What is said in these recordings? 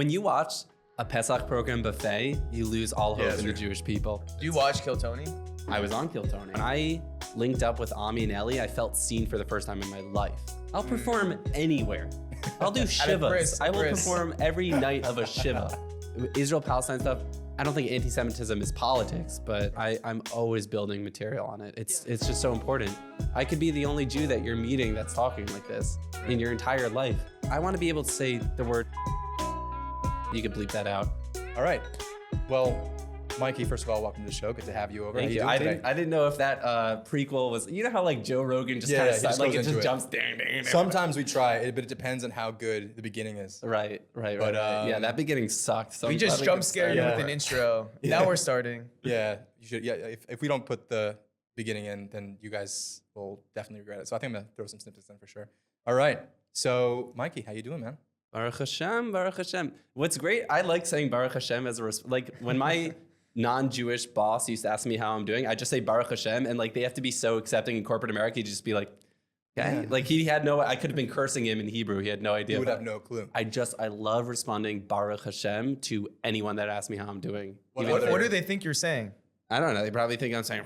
when you watch a Pesach program buffet, you lose all hope in the Jewish people. Do you watch Kill Tony? I was on Kill Tony. When I linked up with Ami and Ellie, I felt seen for the first time in my life. I'll perform anywhere. I'll do shivas. I will perform every night of a shiva. Israel-Palestine stuff, I don't think anti-Semitism is politics, but I'm always building material on it. It's just so important. I could be the only Jew that you're meeting that's talking like this in your entire life. I want to be able to say the word. You can bleep that out. All right. Well, Mikey, first of all, welcome to the show. Good to have you over. Thank you. I didn't know if that prequel was. You know how like Joe Rogan just kind of like it just jumps. Dang. Sometimes we try, but it depends on how good the beginning is. Right. Yeah, that beginning sucked. So we just jump scared you with an intro. Now we're starting. Yeah, you should. Yeah, if we don't put the beginning in, then you guys will definitely regret it. So I think I'm gonna throw some snippets in for sure. All right. So Mikey, how you doing, man? Baruch Hashem, Baruch Hashem. What's great, I like saying Baruch Hashem as a like when my non-Jewish boss used to ask me how I'm doing, I just say Baruch Hashem, and like they have to be so accepting in corporate America, he'd just be like, okay. Like he had no, I could have been cursing him in Hebrew, he had no idea. He would have no clue. I love responding Baruch Hashem to anyone that asks me how I'm doing. What do they think you're saying? I don't know, they probably think I'm saying,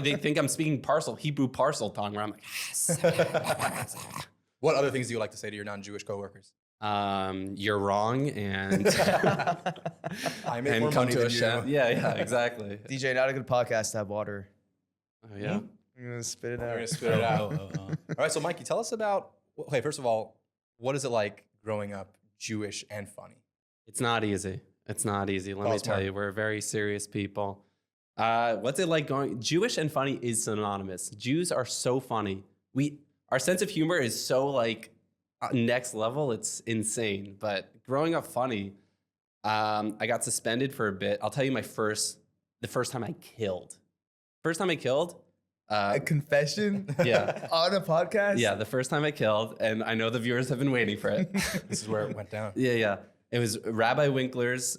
they think I'm speaking Hebrew parcel tongue, where I'm like, What other things do you like to say to your non-Jewish coworkers? You're wrong, and I make more money than you. Yeah, exactly. DJ, not a good podcast to have water. Oh yeah. You're gonna spit it out. We're gonna spit it out. All right, so Mikey, tell us about. Okay, first of all, what is it like growing up Jewish and funny? It's not easy. Let me tell you, we're very serious people. What's it like going Jewish and funny is synonymous. Jews are so funny. Our sense of humor is so like next level. It's insane. But growing up funny, I got suspended for a bit. I'll tell you the first time I killed. A confession? Yeah. On a podcast? Yeah, the first time I killed, and I know the viewers have been waiting for it. This is where it went down. Yeah. It was Rabbi Winkler's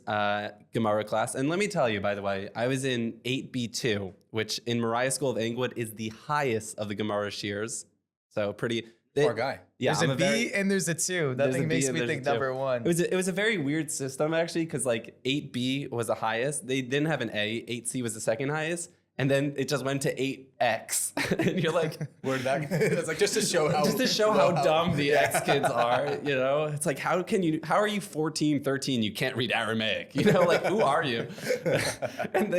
Gemara class. And let me tell you, by the way, I was in 8B2, which in Moriah School of Englewood is the highest of the Gemara shears. So pretty. Poor guy. Yeah, there's a B and there's a 2. That thing makes me think number 1. It was a very weird system, actually, because like 8B was the highest. They didn't have an A. 8C was the second highest. And then it just went to 8X. And you're like, where'd that go? It's like just to show how dumb the X kids are, you know? It's like, how are you 14, 13, you can't read Aramaic? You know, like, who are you? And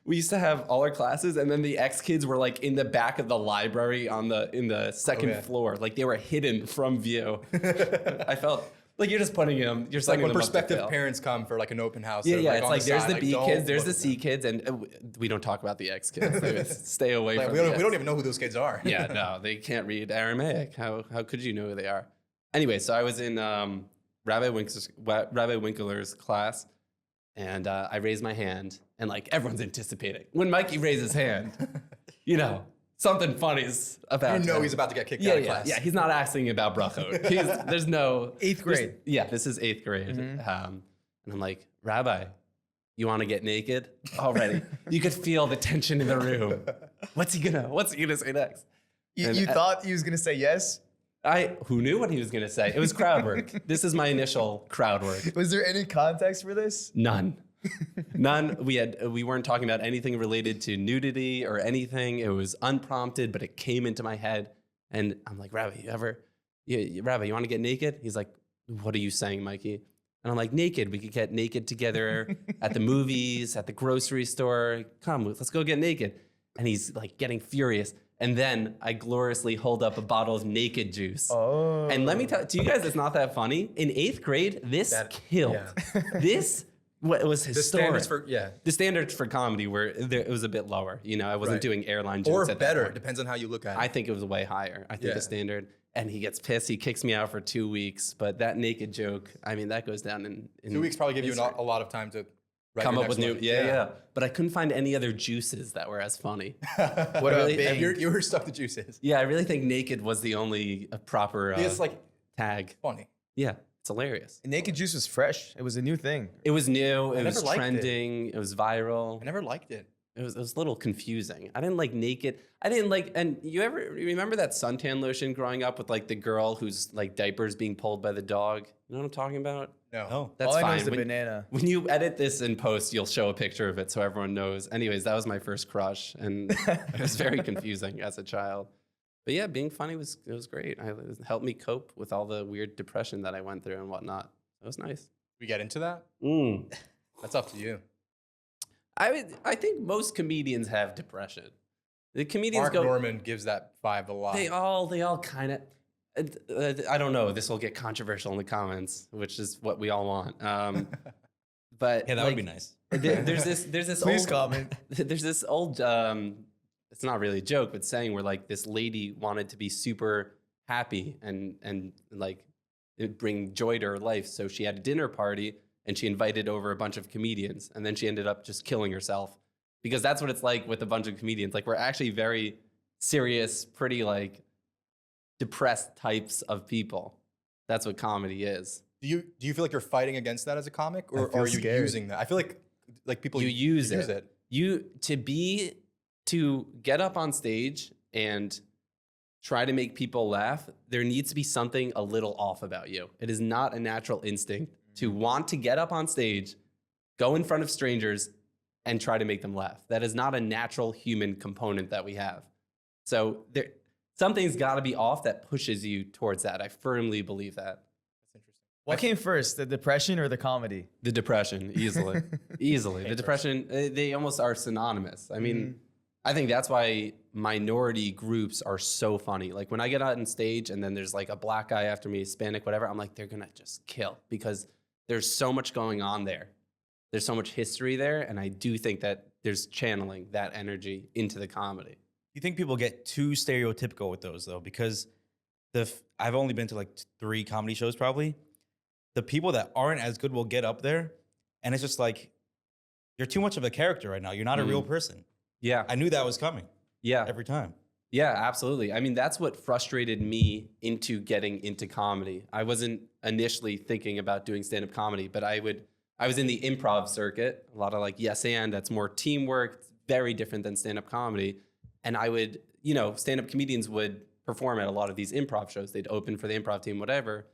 we used to have all our classes, and then the X kids were like in the back of the library in the second floor. Like they were hidden from view. I felt like you're just putting them. You're like when prospective parents come for like an open house. Yeah. It's like there's the B kids, there's the C kids, and we don't talk about the X kids. Stay away from. We don't even know who those kids are. Yeah, no, they can't read Aramaic. How could you know who they are? Anyway, so I was in Rabbi Winkler's class, and I raised my hand, and like everyone's anticipating when Mikey raised his hand. You know. Something funny is about. You know he's about to get kicked out of class. Yeah, he's not asking about brachot. There's no 8th grade. This is 8th grade. And I'm like, Rabbi, you want to get naked? Already, you could feel the tension in the room. What's he gonna say next? You thought he was gonna say yes? Who knew what he was gonna say? It was crowd work. This is my initial crowd work. Was there any context for this? None. We weren't talking about anything related to nudity or anything. It was unprompted, but it came into my head. And I'm like, Rabbi, Rabbi, you want to get naked? He's like, what are you saying, Mikey? And I'm like, naked. We could get naked together at the movies, at the grocery store. Come, let's go get naked. And he's like getting furious. And then I gloriously hold up a bottle of naked juice. Oh. And let me tell you guys, it's not that funny. In 8th grade, this killed. Yeah. This was historic. The standards for comedy it was a bit lower. You know, I wasn't doing airline jokes. Or better, depends on how you look at it. I think it was way higher. I think the standard. And he gets pissed. He kicks me out for 2 weeks. But that naked joke, I mean, that goes down in 2 weeks probably give you a lot of time to come up with new. Yeah. But I couldn't find any other juices that were as funny. What about you were stuck to juices? Yeah, I really think naked was the only proper it's like tag. Funny. Yeah. It's hilarious. And naked juice was fresh. It was a new thing. It was new. It was trending. It was viral. I never liked it. It was a little confusing. I didn't like naked. I didn't like, and you remember that suntan lotion growing up with like the girl whose like diapers being pulled by the dog? You know what I'm talking about? No. Oh, That's All I know fine. is the banana. When you edit this in post, you'll show a picture of it so everyone knows. Anyways, that was my first crush, and it was very confusing as a child. But yeah, being funny was great. It helped me cope with all the weird depression that I went through and whatnot. It was nice. We get into that? That's up to you. I think most comedians have depression. The comedians Mark Norman gives that vibe a lot. They all kind of. I don't know. This will get controversial in the comments, which is what we all want. But yeah, that would be nice. There's this Please old comment. There's this old. It's not really a joke, but saying where like this lady wanted to be super happy and like bring joy to her life, so she had a dinner party and she invited over a bunch of comedians, and then she ended up just killing herself because that's what it's like with a bunch of comedians. Like we're actually very serious, pretty like depressed types of people. That's what comedy is. Do you feel like you're fighting against that as a comic, or feel are you scared. using that? I feel like people use it. To get up on stage and try to make people laugh, there needs to be something a little off about you. It is not a natural instinct to want to get up on stage, go in front of strangers, and try to make them laugh. That is not a natural human component that we have. So something's got to be off that pushes you towards that. I firmly believe that. That's interesting. What came first, the depression or the comedy? The depression, easily. Easily. The depression, they almost are synonymous. I mean, I think that's why minority groups are so funny. Like when I get out on stage and then there's like a black guy after me, Hispanic, whatever, I'm like, they're going to just kill because there's so much going on there. There's so much history there. And I do think that there's channeling that energy into the comedy. You think people get too stereotypical with those though? Because I've only been to like 3 comedy shows probably. The people that aren't as good will get up there, and it's just like, you're too much of a character right now. You're not a real person. Yeah. I knew that was coming. Yeah. Every time. Yeah, absolutely. I mean, that's what frustrated me into getting into comedy. I wasn't initially thinking about doing stand-up comedy, but I was in the improv circuit, a lot of like yes and, that's more teamwork, very different than stand-up comedy. And I would, stand-up comedians would perform at a lot of these improv shows. They'd open for the improv team, whatever.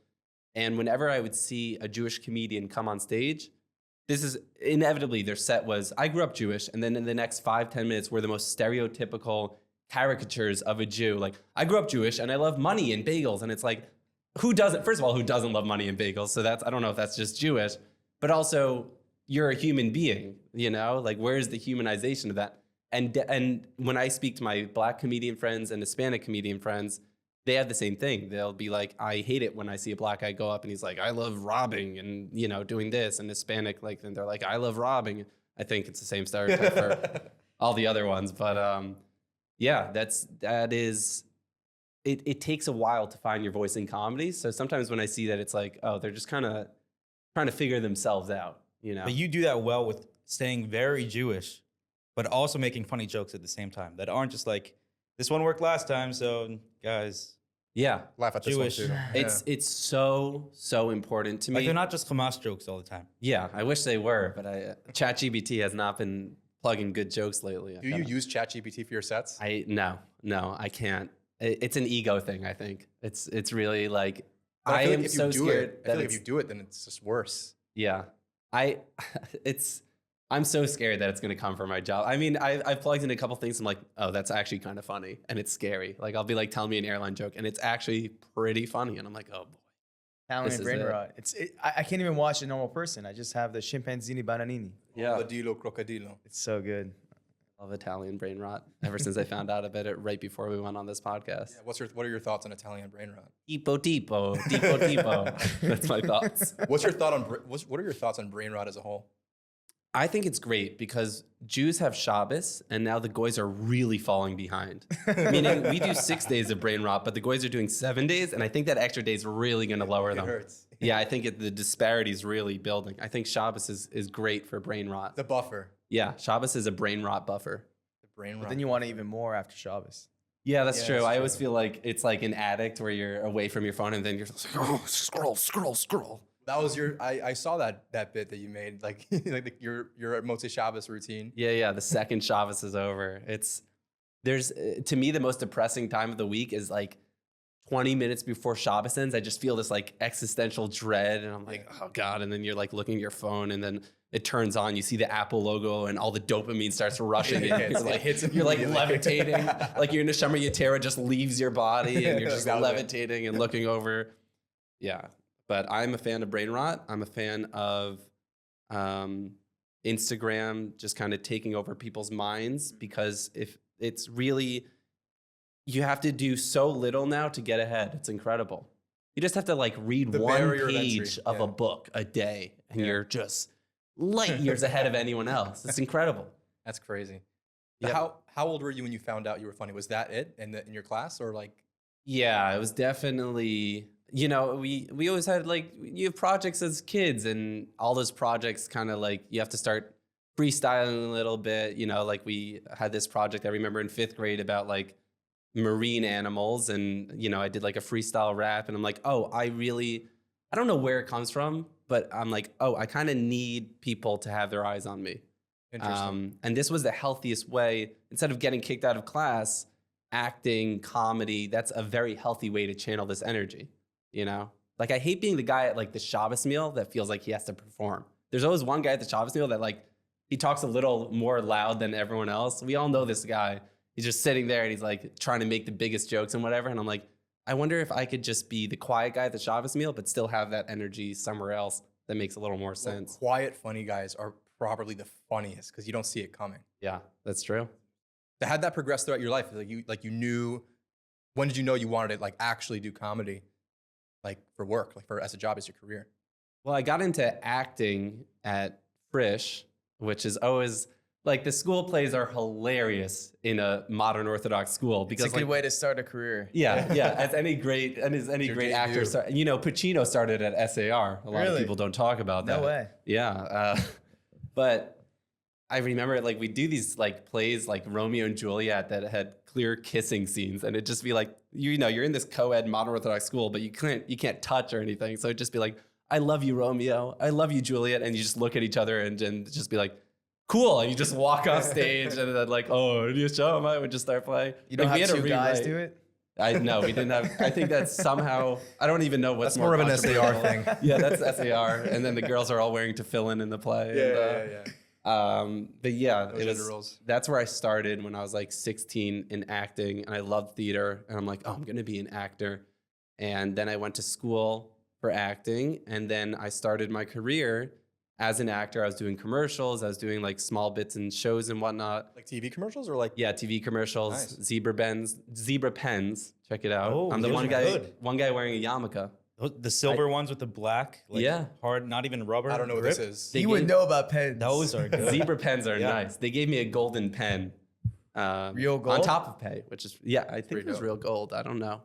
And whenever I would see a Jewish comedian come on stage, this is inevitably their set was, I grew up Jewish, and then in the next 5-10 minutes were the most stereotypical caricatures of a Jew. Like, I grew up Jewish and I love money and bagels. And it's like, who doesn't love money and bagels? So I don't know if that's just Jewish, but also you're a human being, like where's the humanization of that? And when I speak to my black comedian friends and Hispanic comedian friends, they have the same thing. They'll be like, I hate it when I see a black guy go up and he's like, I love robbing and, doing this. And Hispanic, and they're like, I love robbing. I think it's the same stereotype for all the other ones. But yeah, it takes a while to find your voice in comedy. So sometimes when I see that, it's like, oh, they're just kind of trying to figure themselves out, But you do that well with staying very Jewish, but also making funny jokes at the same time that aren't just like, this one worked last time, so guys. Yeah. Laugh at this Jewish. one too. It's so important to me. Like they're not just Hamas jokes all the time. Yeah, I wish they were, but ChatGPT has not been plugging good jokes lately. Do you use ChatGPT for your sets? No, I can't. It's an ego thing, I think. It's really like, But I feel am like if so you do scared it, I feel like if it's, you do it, then it's just worse. yeah, I'm so scared that it's going to come for my job. I mean, I've plugged in a couple things. I'm like, oh, that's actually kind of funny. And it's scary. Like, I'll be like, tell me an airline joke. And it's actually pretty funny. And I'm like, oh, boy. Talent This and is brain it. rot. I can't even watch a normal person. I just have the chimpanzini bananini. Yeah. Ladilo crocodilo. It's so good. I love Italian brain rot ever since I found out about it right before we went on this podcast. Yeah, what are your thoughts on Italian brain rot? Tipo. That's my thoughts. What are your thoughts on brain rot as a whole? I think it's great because Jews have Shabbos and now the goys are really falling behind. Meaning we do 6 days of brain rot, but the goys are doing 7 days. And I think that extra day is really going to lower them. It hurts. Yeah, I think the disparity is really building. I think Shabbos is great for brain rot. The buffer. Yeah, Shabbos is a brain rot buffer. The brain rot. But then you want it even more after Shabbos. Yeah, that's Yeah, true. that's I always true. feel like it's like an addict where you're away from your phone and then you're just like, oh, scroll. That was I saw that bit that you made, like like your Motzei Shabbos routine. Yeah. The second Shabbos is over, there's to me the most depressing time of the week is like 20 minutes before Shabbos ends. I just feel this like existential dread, and I'm like, oh God. And then you're like looking at your phone, and then it turns on. You see the Apple logo, and all the dopamine starts rushing in. You're like levitating, like your neshama yetera just leaves your body, and you're just levitating and looking over. Yeah, but I'm a fan of brain rot. I'm a fan of Instagram just kind of taking over people's minds, because if it's really, you have to do so little now to get ahead. It's incredible. You just have to like read one page of a book a day, and you're just light years ahead of anyone else. It's incredible. That's crazy. Yep. How old were you when you found out you were funny? Was that it in your class, or like? Yeah, it was definitely, we always had like, you have projects as kids, and all those projects kind of like, you have to start freestyling a little bit. Like we had this project I remember in 5th grade about like marine animals, and I did like a freestyle rap, and I'm like, oh, I don't know where it comes from, but I'm like, oh, I kind of need people to have their eyes on me. Interesting. And this was the healthiest way. Instead of getting kicked out of class, acting, comedy, that's a very healthy way to channel this energy, Like I hate being the guy at like the Shabbos meal that feels like he has to perform. There's always one guy at the Shabbos meal that like, he talks a little more loud than everyone else. We all know this guy. He's just sitting there and he's like trying to make the biggest jokes and whatever. And I'm like, I wonder if I could just be the quiet guy at the Shabbos meal, but still have that energy somewhere else that makes a little more sense. Quiet, funny guys are probably the funniest because you don't see it coming. Yeah, that's true. So how'd that progress throughout your life? Like you knew, when did you know you wanted to like actually do comedy, like for work, like as a job, as your career? Well, I got into acting at Frisch, which is always like, the school plays are hilarious in a modern Orthodox school, because it's a good way to start a career. Yeah. As any great actor, Pacino started at SAR. A lot of people don't talk about that. No way. Yeah, but I remember like we do these like plays like Romeo and Juliet that had clear kissing scenes, and it'd just be like, you're in this co-ed modern Orthodox school, but you can't touch or anything, so it'd just be like, I love you, Romeo. I love you, Juliet, and you just look at each other and just be like, cool, and you just walk off stage, and then like, oh, do you show him? I would just start playing. You don't have two guys do it? No, we didn't have. I think that's somehow, I don't even know what's that's more of an SAR thing. Yeah, that's SAR, and then the girls are all wearing tefillin in the play. But yeah, that's where I started when I was like 16 in acting, and I loved theater, and I'm like, oh, I'm gonna be an actor. And then I went to school for acting, and then I started my career as an actor. I was doing commercials. I was doing like small bits and shows and whatnot. Like TV commercials or like? Yeah, TV commercials. Nice. Zebra pens. Check it out. Oh, I'm the one guy wearing a yarmulke. The silver ones with the black, like hard, not even rubber. I don't know what this is. You would know about pens. Those are good. Zebra pens are nice. They gave me a golden pen. Real gold? On top of pay, which is, I think it was real gold. I don't know.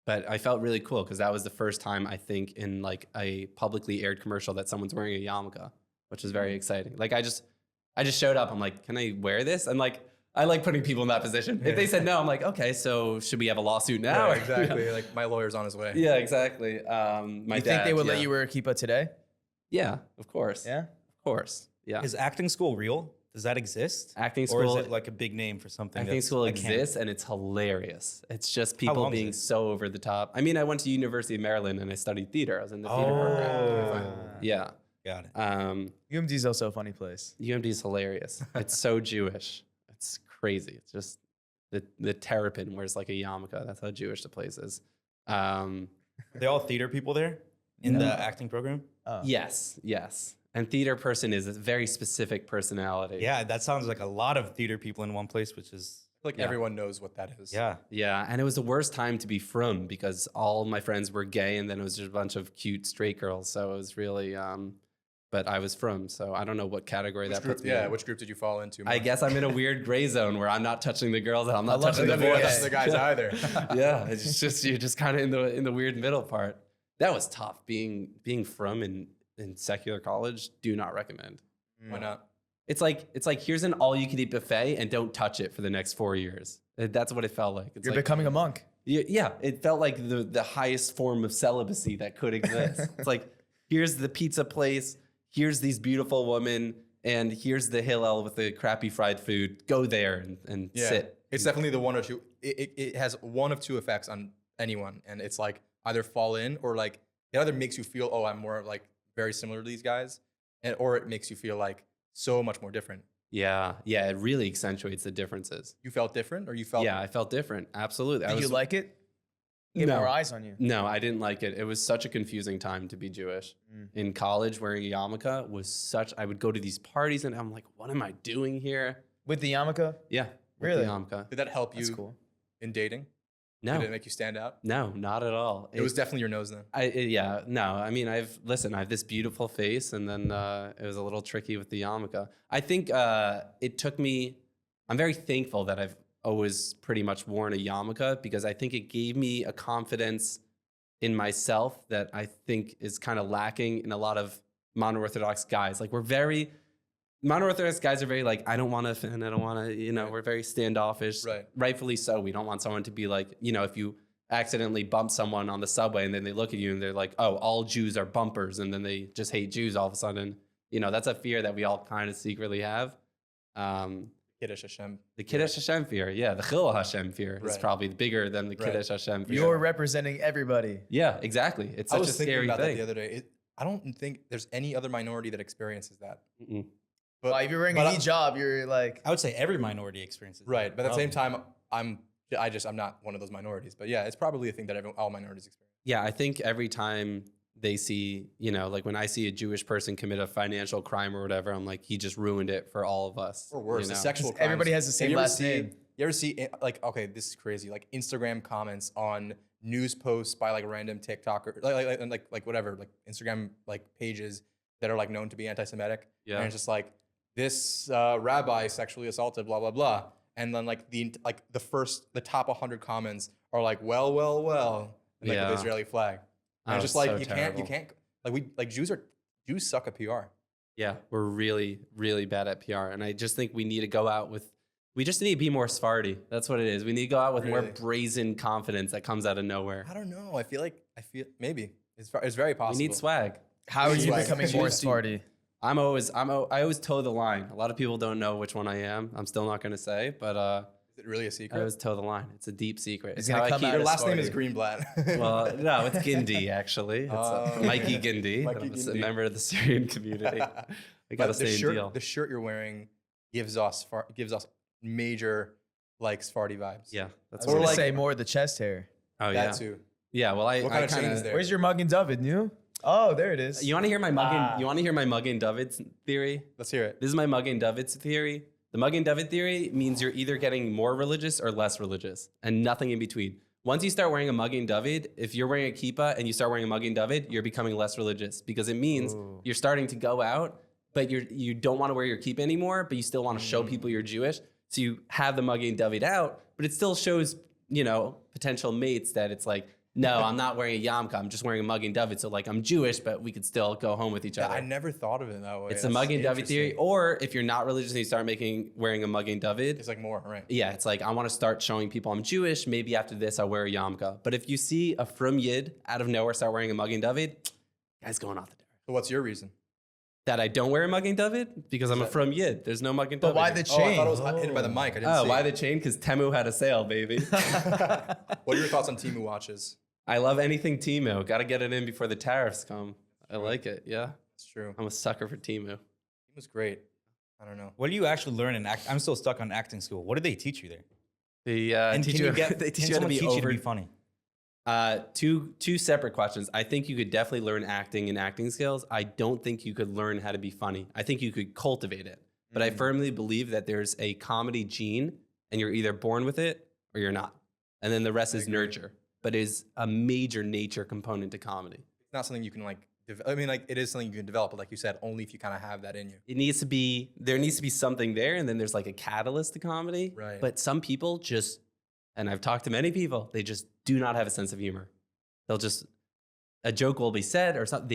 But I felt really cool because that was the first time, I think, in like a publicly aired commercial that someone's wearing a yarmulke, which was very exciting. Like I just showed up. I'm like, can I wear this? And like, I like putting people in that position. If they said no, I'm like, okay, so should we have a lawsuit now? Yeah, exactly. Like my lawyer's on his way. Yeah, exactly. You think they would let you wear a kippah today? Yeah, of course. Yeah? Of course. Yeah. Is acting school real? Does that exist? Acting school, or is it like a big name for something? Acting school exists, and it's hilarious. It's just people being so over the top. I mean, I went to University of Maryland and I studied theater. I was in the theater program. Yeah. Got it. UMD is also a funny place. UMD is hilarious. It's so Jewish. It's crazy. It's just the terrapin wears like a yarmulke. That's how Jewish the place is. Are they all theater people there in the acting program? Yes. And theater person is a very specific personality. Yeah, that sounds like a lot of theater people in one place, which is like everyone knows what that is. Yeah. Yeah, and it was the worst time to be from because all my friends were gay, and then it was just a bunch of cute straight girls. So it was really, but I was from, so I don't know what category that puts me in. Which group did you fall into? I guess I'm in a weird gray zone where I'm not touching the girls and I'm not touching the boys. The guys either. Yeah, it's just you're just kind of in the weird middle part. That was tough being from in secular college. Do not recommend. Why not? It's like here's an all you can eat buffet and don't touch it for the next 4 years. That's what it felt like. You're becoming a monk. Yeah, it felt like the highest form of celibacy that could exist. It's like, here's the pizza place, here's these beautiful women, and here's the Hillel with the crappy fried food. Go there and sit. It's definitely the one or two. It has one of two effects on anyone, and it's like either fall in or like it either makes you feel, oh, I'm more like very similar to these guys, or it makes you feel like so much more different. Yeah, it really accentuates the differences. You felt different, or you felt? Yeah, I felt different. Absolutely. Did you like it? Get No. more eyes on you. No, I didn't like it. It was such a confusing time to be Jewish. In college, wearing a yarmulke was such. I would go to these parties and I'm like, what am I doing here? With the yarmulke? Yeah, with Really? the yarmulke. Did that help That's you cool. in dating? No, Did it make you stand out? no, not at all. It was definitely your nose then. No. I mean, I have this beautiful face, and then it was a little tricky with the yarmulke. I think it took me. I'm very thankful that I've always pretty much worn a yarmulke because I think it gave me a confidence in myself that I think is kind of lacking in a lot of mono-Orthodox guys. Like mono-Orthodox guys are very like, I don't want to offend, I don't want to, we're very standoffish. Right. Rightfully so. We don't want someone to be like, if you accidentally bump someone on the subway and then they look at you and they're like, oh, all Jews are bumpers, and then they just hate Jews all of a sudden. That's a fear that we all kind of secretly have. Kiddush Hashem. The Kiddush Hashem fear, yeah. The Chil Hashem fear is Right. probably bigger than the Right. Kiddush Hashem fear. You're representing everybody. Yeah, exactly. It's I such was a thinking scary about that thing. the other day. I don't think there's any other minority that experiences that. Mm-mm. But Well, if you're wearing a hijab, you're like, I would say every minority experiences. right, but at the same Probably. time, I'm not one of those minorities. But yeah, it's probably a thing that all minorities experience. Yeah, I think every time they see, like when I see a Jewish person commit a financial crime or whatever, I'm like, he just ruined it for all of us. Or worse, the sexual crimes. everybody has the Have same you ever last see- name. You ever see like, okay, this is crazy, like Instagram comments on news posts by like random TikToker, like whatever, like Instagram like pages that are like known to be anti-Semitic. Yeah. And it's just like this rabbi sexually assaulted, blah blah blah, and then like the top 100 comments are like, well, and like Yeah. with the Israeli flag. And Oh, it's just like so you terrible. can't like Jews suck at PR. Yeah, we're really, really bad at PR. And I just think we need to go out we just need to be more Sephardi. That's what it is. We need to go out with more Really? brazen confidence that comes out of nowhere. I don't know. I feel maybe it's very possible. We need swag. how are you Swag. becoming more Juicy. Sephardi? I always toe the line. A lot of people don't know which one I am. I'm still not going to say, but Is it really a I secret? always toe the line. It's a deep secret. It's how gonna I come keep- out Your as last name is Sephardi. Greenblatt. Well, no, it's Gindi actually. It's Oh. Mikey Gindi. Mikey I'm a Gindi. member of the Syrian community. We got the same deal. The shirt you're wearing gives us major like Sephardi vibes. Yeah, I that's was Or gonna like- say more the chest hair. Oh that yeah, too. yeah. Well, What kind of chain kinda- is there? Where's your Magen David? New? Oh, there it is. You want to hear my Magen? Ah. You want to hear my Magen David theory? Let's hear it. This is my Magen David theory. The Magen David theory means you're either getting more religious or less religious, and nothing in between. Once you start wearing a Magen David, if you're wearing a kippah and you start wearing a Magen David, you're becoming less religious because it means you're starting to go out, but you don't want to wear your kippah anymore, but you still want to show people you're Jewish. So you have the Magen David out, but it still shows potential mates that it's like, no, I'm not wearing a yarmulke. I'm just wearing a Magen David. So like I'm Jewish, but we could still go home with each other. I never thought of it that way. It's the That's Magen David theory. interesting. Or if you're not religious and you start wearing a Magen David, It's like more, right? yeah, it's like I want to start showing people I'm Jewish. Maybe after this I'll wear a yarmulke. But if you see a frum yid out of nowhere start wearing a Magen David, guy's going off the dare. So what's your reason? That I don't wear a Magen David because I'm a that- frum yid. There's no Magen But David. why here. the Oh, I chain? thought it was hidden by the mic. I didn't Oh, see why it. the chain? Because Temu had a sale, baby. What are your thoughts on Temu watches? I love anything Temu. Got to get it in before the tariffs come. I like it. Yeah, It's true. I'm a sucker for Temu. Temu's great. I don't know. What do you actually learn in act? I'm still stuck on acting school. What did they teach you there? They And teach can you. you get? They Can teach you how to someone be teach you to over. be funny? Two separate questions. I think you could definitely learn acting and acting skills. I don't think you could learn how to be funny. I think you could cultivate it. But I firmly believe that there's a comedy gene and you're either born with it or you're not. And then the rest is nurture. But is a major nature component to comedy. It's not something you can like. I mean, like it is something you can develop, but like you said, only if you kind of have that in you. There needs to be something there, and then there's like a catalyst to comedy. Right. But some people just, and I've talked to many people, they just do not have a sense of humor. They'll just, a joke will be said or something,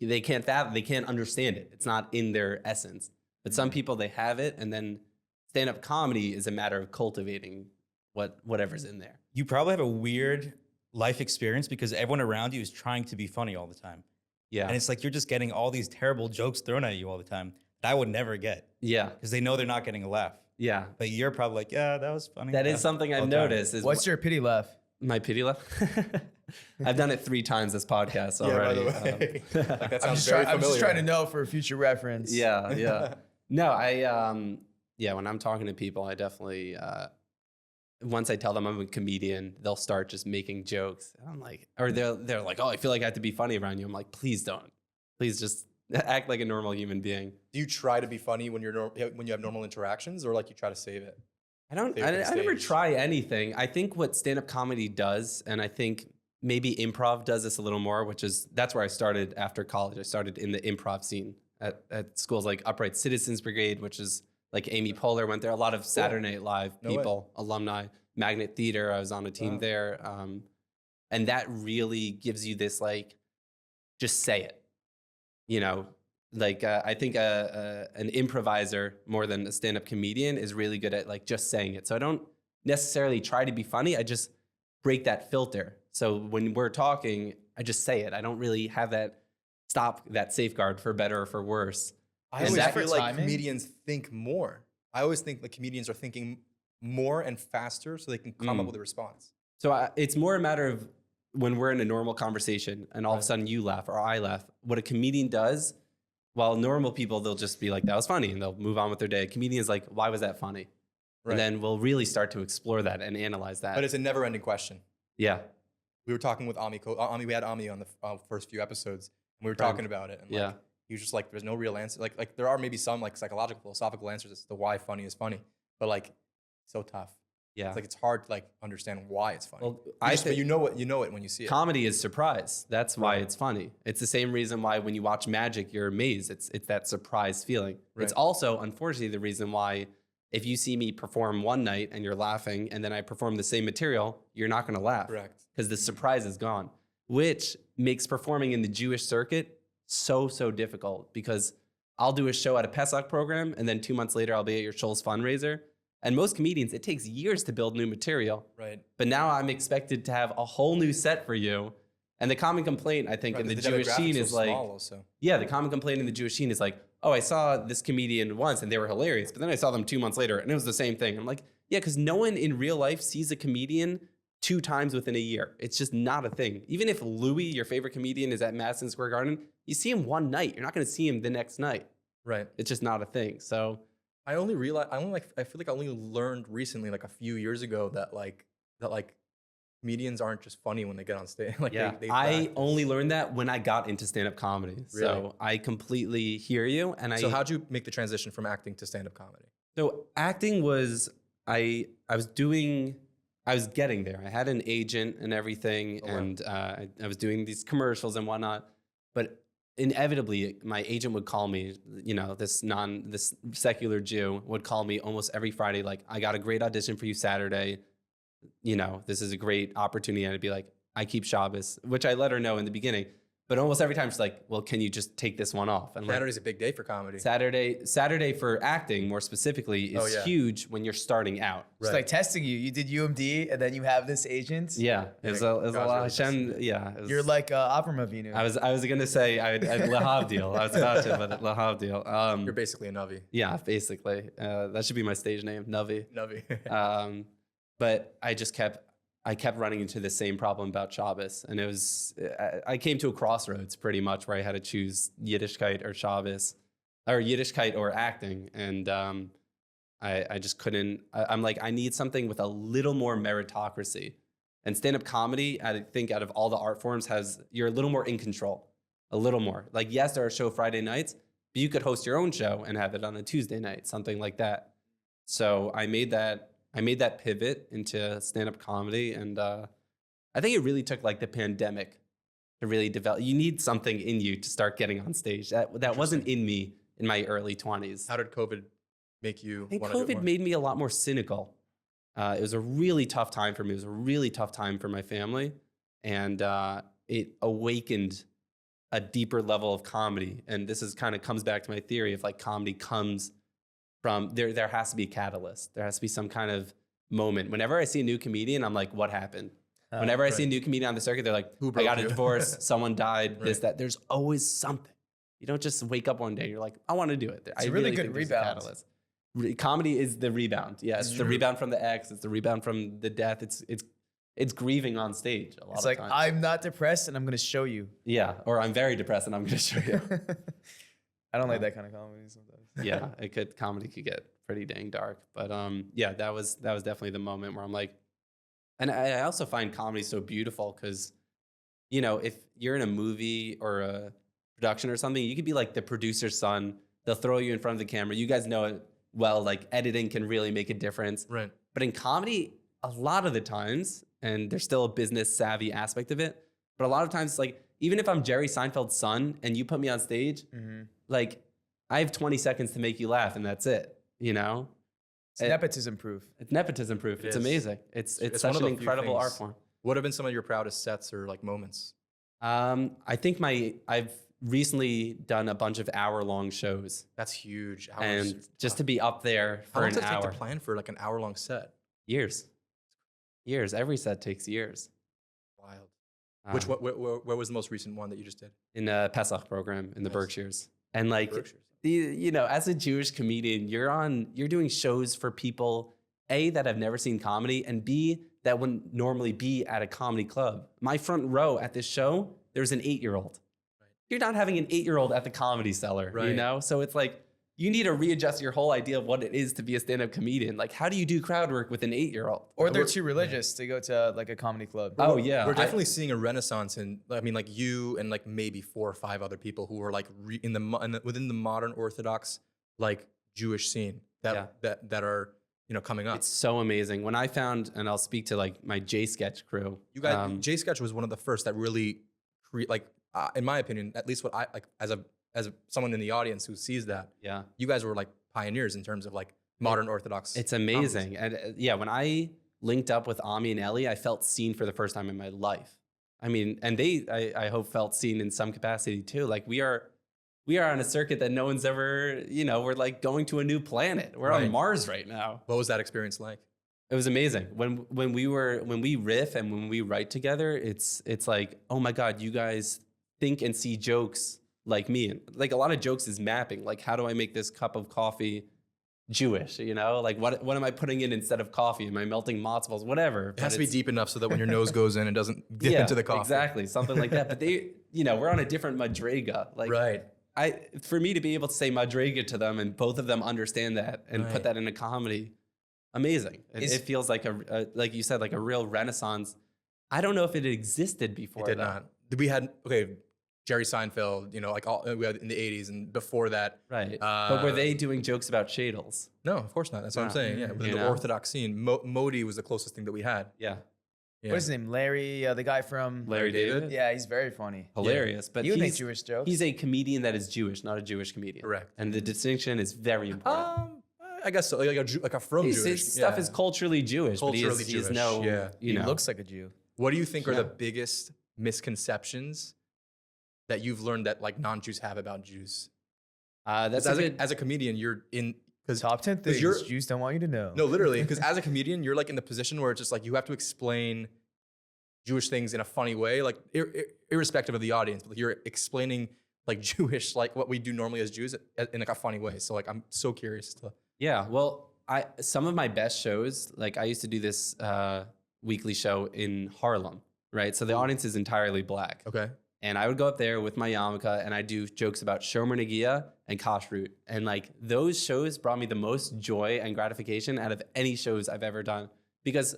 they can't fathom, they can't understand it. It's not in their essence. But some people, they have it, and then stand-up comedy is a matter of cultivating whatever's in there. You probably have a weird life experience because everyone around you is trying to be funny all the time. Yeah. And it's like you're just getting all these terrible jokes thrown at you all the time that I would never get Yeah. because they know they're not getting a laugh. Yeah. But you're probably like, yeah, that was funny. That Yeah. is something I've All the time. noticed. Is What's your pity laugh? my pity laugh? I've done it 3 times this podcast Yeah, by already. the way. Like, that sounds I'm very just familiar. trying to know for future reference. Yeah. No, when I'm talking to people, I definitely once I tell them I'm a comedian, they'll start just making jokes. And I'm like, or they're like, oh, I feel like I have to be funny around you. I'm like, please don't. Please just act like a normal human being. Do you try to be funny when when you have normal interactions, or like you try to save it? I don't. Save it for I the never stage. try anything. I think what stand-up comedy does, and I think maybe improv does this a little more, which is that's where I started after college. I started in the improv scene at schools like Upright Citizens Brigade, which is like Amy Poehler went there. A lot of Saturday Night Live No way. people, alumni, Magnet Theater. I was on a team Wow. there, and that really gives you this like, just say it. You know, like I think an improviser more than a stand-up comedian is really good at like just saying it. So I don't necessarily try to be funny. I just break that filter. So when we're talking, I just say it. I don't really have that safeguard for better or for worse. I And always that- feel like timing? comedians think more. I always think like comedians are thinking more and faster so they can come up with a response. So it's more a matter of when we're in a normal conversation and all of a Right. sudden you laugh or I laugh. What a comedian does, while normal people, they'll just be like, that was funny, and they'll move on with their day. A comedian's like, why was that funny? Right. And then we'll really start to explore that and analyze that. But it's a never-ending question. Yeah. We were talking with Ami. We had Ami on the first few episodes, and we were Friend. talking about it. And Yeah. like, he was just like, "There's no real answer. Like there are maybe some like psychological, philosophical answers as to why funny is funny, but like, it's so tough. Yeah. It's like it's hard to like understand why it's funny. Well, But think you know it when you see it. comedy is surprise. That's why Right. it's funny. It's the same reason why when you watch magic, you're amazed. It's that surprise feeling. Right. It's also, unfortunately, the reason why if you see me perform one night and you're laughing and then I perform the same material, you're not going to laugh. Correct. Because the surprise is gone, which makes performing in the Jewish circuit so difficult because I'll do a show at a Pesach program and then 2 months later I'll be at your Shoals fundraiser. And most comedians, it takes years to build new material. Right. But now I'm expected to have a whole new set for you. And the common complaint, I think, Right, in the the Jewish demographics scene are is like, small also. yeah, the common complaint in the Jewish scene is like, oh, I saw this comedian once and they were hilarious, but then I saw them 2 months later and it was the same thing. I'm like, yeah, because no one in real life sees a comedian 2 times within a year. It's just not a thing. Even if Louis, your favorite comedian, is at Madison Square Garden, you see him one night. You're not going to see him the next night. Right. It's just not a thing. So I feel like I only learned recently, like a few years ago, that comedians aren't just funny when they get on stage. Like yeah, they I practice. only learned that when I got into stand-up comedy. Really? So I completely hear you. And So how'd you make the transition from acting to stand-up comedy? So acting was I was getting there. I had an agent and everything, Oh, wow. and I was doing these commercials and whatnot. But inevitably, my agent would call me. You know, this secular Jew would call me almost every Friday. Like, I got a great audition for you Saturday. You know, this is a great opportunity. And I'd be like, I keep Shabbos, which I let her know in the beginning. But almost every time she's like, well, can you just take this one off? And like, Saturday's a big day for comedy. Saturday for acting more specifically is Oh, yeah. huge when you're starting out. It's like testing you. You did UMD and then you have this agent. Yeah, it was a God's lot. really Hashem, yeah, it was, You're like Avram Avinu. I was gonna say I'd Lahavdil. I was about to, but Lahavdil. You're basically a Navi. Yeah, basically, that should be my stage name, Navi. Navi. But I kept running into the same problem about Shabbos, and I came to a crossroads pretty much where I had to choose Yiddishkeit or Shabbos, or Yiddishkeit or acting, and I just couldn't. I'm like, I need something with a little more meritocracy, and stand-up comedy, I think, out of all the art forms, you're a little more in control, a little more. Like, yes, there are show Friday nights, but you could host your own show and have it on a Tuesday night, something like that. So I made that pivot into stand-up comedy, and I think it really took like the pandemic to really develop. You need something in you to start getting on stage. That wasn't in me in my early 20s. How did COVID make you I think want to do it COVID more? made me a lot more cynical. It was a really tough time for me. It was a really tough time for my family, and it awakened a deeper level of comedy. And this is kind of comes back to my theory of like comedy comes from there has to be a catalyst. There has to be some kind of moment. Whenever I see a new comedian, I'm like, what happened? Whenever I see a new comedian on the circuit, they're like, Who I broke got a you? divorce, someone died, this, Right. that. There's always something. You don't just wake up one day and you're like, I want to do it. It's a really good think there's a rebound. catalyst. Comedy is the rebound. Yeah, it's the rebound from the ex. It's the rebound from the death. It's grieving on stage a lot It's of like, times. I'm not depressed and I'm going to show you. Yeah, or I'm very depressed and I'm going to show you. I don't like that kind of comedy sometimes. Yeah, comedy could get pretty dang dark. But yeah, that was definitely the moment where I'm like, and I also find comedy so beautiful because, you know, if you're in a movie or a production or something, you could be like the producer's son. They'll throw you in front of the camera. You guys know it well. Like editing can really make a difference. Right. But in comedy, a lot of the times, and there's still a business savvy aspect of it, but a lot of times, like, even if I'm Jerry Seinfeld's son and you put me on stage, like, I have 20 seconds to make you laugh and that's it, you know? It's nepotism proof. It's nepotism proof. It It's is. amazing. It's one such of an the few incredible art things. form. What have been some of your proudest sets or like moments? I think I've recently done a bunch of hour-long shows, That's huge. and just to be up there how for long an does it take hour, to plan for like an hour-long set? years. Every set takes years. Wild. Um, Where was the most recent one that you just did? in a pesach program in the Nice. Berkshires, and like Berkshires. you know, as a Jewish comedian, you're doing shows for people A, that have never seen comedy, and B, that wouldn't normally be at a comedy club. My front row at this show, there's an 8-year-old. Right. You're not having an 8-year-old at the Comedy Cellar, you Right. know? So it's like, you need to readjust your whole idea of what it is to be a stand-up comedian. Like, how do you do crowd work with an 8-year-old? Or they're We're- too religious to go to like a comedy club. Oh, yeah. We're definitely seeing a renaissance in, I mean, like you and like maybe 4 or 5 other people who are like within the modern Orthodox like Jewish scene that are, you know, coming up. It's so amazing. When I found, and I'll speak to like my J-Sketch crew. You guys, J Sketch was one of the first that really in my opinion, at least what I like as someone in the audience who sees that, Yeah. you guys were like pioneers in terms of like modern Orthodox. It's amazing. And yeah, when I linked up with Ami and Ellie, I felt seen for the first time in my life. I mean, and I hope felt seen in some capacity too. Like we are on a circuit that no one's ever, you know, we're like going to a new planet. We're Right. on Mars right now. What was that experience like? It was amazing. When we riff and when we write together, it's like, oh my God, you guys think and see jokes like me. And like a lot of jokes is mapping. Like, how do I make this cup of coffee Jewish? You know, like what am I putting in instead of coffee? Am I melting matzo balls? Whatever. It has to be deep enough so that when your nose goes in, it doesn't dip into the coffee. Exactly, something like that. But they, you know, we're on a different madriga. Like, Right. for me to be able to say madriga to them and both of them understand that and Right. put that in a comedy, amazing. It feels like like you said, like a real renaissance. I don't know if it existed before. It did though. not. We had Jerry Seinfeld, you know, like we had in the 80s and before that. Right. But were they doing jokes about shadles? No, of course not. That's what I'm No. saying. Yeah, within You the know? Orthodox scene, Modi was the closest thing that we had. Yeah. Yeah. What is his name? Larry, the guy from. Larry David? David? Yeah, he's very funny. Hilarious. But He would make he's, Jewish jokes. he's a comedian that is Jewish, not a Jewish comedian. Correct. And the distinction is very important. I guess so. Like a from His Jewish. stuff yeah. is culturally Jewish, but Culturally he is Jewish, no, yeah. you He know. looks like a Jew. What do you think are Yeah. the biggest misconceptions that you've learned that like non-Jews have about Jews? That's As a comedian, you're in because Top 10 things you're- Jews don't want you to know. no, literally, because as a comedian, you're like in the position where it's just like you have to explain Jewish things in a funny way, like irrespective of the audience, but like, you're explaining like Jewish, like what we do normally as Jews in like a funny way. So like I'm so curious to. Yeah, well, some of my best shows, like I used to do this weekly show in Harlem, right? So the audience is entirely black. Okay. And I would go up there with my yarmulke and I do jokes about shomer negia and kashrut. And like those shows brought me the most joy and gratification out of any shows I've ever done. Because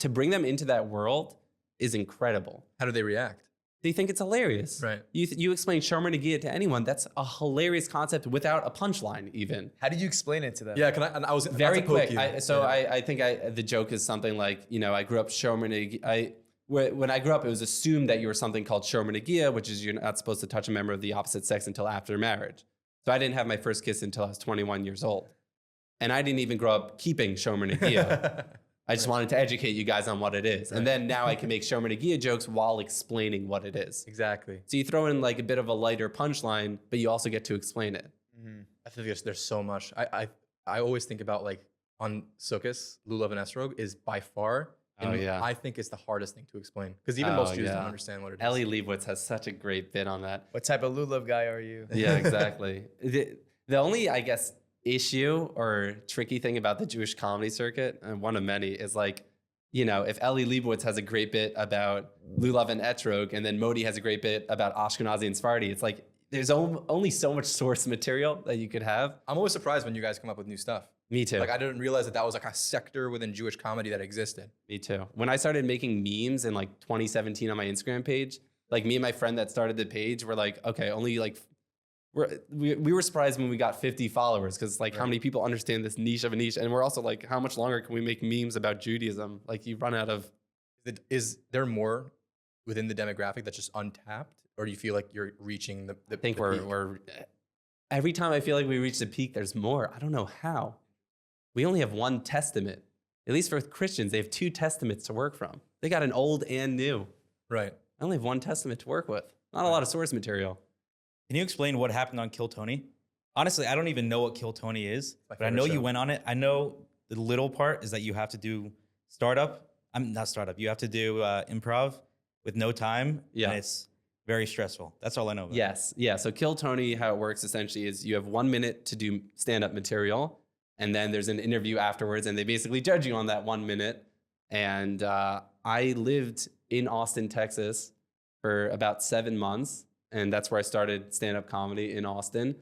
to bring them into that world is incredible. How do they react? They think it's hilarious. Right. You explain shomer negia to anyone, that's a hilarious concept without a punchline even. How did you explain it to them? Yeah, can I? And I was about Very to poke quick. you. I think the joke is something like, you know, I grew up shomer negia. When I grew up, it was assumed that you were something called shomer negia, which is you're not supposed to touch a member of the opposite sex until after marriage. So I didn't have my first kiss until I was 21 years old. And I didn't even grow up keeping shomer negia. I just wanted to educate you guys on what it is. And then now I can make shomer negia jokes while explaining what it is. Exactly. So you throw in like a bit of a lighter punchline, but you also get to explain it. I think there's so much. I always think about like on Sukkot, lulav and esrog, is by far, Oh, yeah. I think it's the hardest thing to explain because even most Jews don't understand what it is. Ellie Leibowitz has such a great bit on that. What type of lulav guy are you? Yeah, exactly. The only, I guess, issue or tricky thing about the Jewish comedy circuit, and one of many, is like, you know, if Ellie Leibowitz has a great bit about lulav and etrog, and then Modi has a great bit about Ashkenazi and Sephardi, it's like there's only so much source material that you could have. I'm always surprised when you guys come up with new stuff. Me too. Like I didn't realize that was like a sector within Jewish comedy that existed. Me too. When I started making memes in like 2017 on my Instagram page, like me and my friend that started the page were like, okay, only like we were surprised when we got 50 followers because like how many people understand this niche of a niche, and we're also like, how much longer can we make memes about Judaism? Like you run out of. Is there more within the demographic that's just untapped, or do you feel like you're reaching the? I think the we're every time I feel like we reach the peak, there's more. I don't know how. We only have one testament. At least for Christians, they have two testaments to work from. They got an old and new. Right. I only have one testament to work with. Not a lot of source material. Can you explain what happened on Kill Tony? Honestly, I don't even know what Kill Tony is, My but I know favorite you show. went on it. I know the little part is that you have to do startup. I'm not startup. You have to do improv with no time. Yeah. And it's very stressful. That's all I know about it. Yes. Yeah. So Kill Tony, how it works essentially is you have 1 minute to do stand-up material, and then there's an interview afterwards, and they basically judge you on that 1 minute. And I lived in Austin, Texas for about 7 months, and that's where I started stand-up comedy in Austin.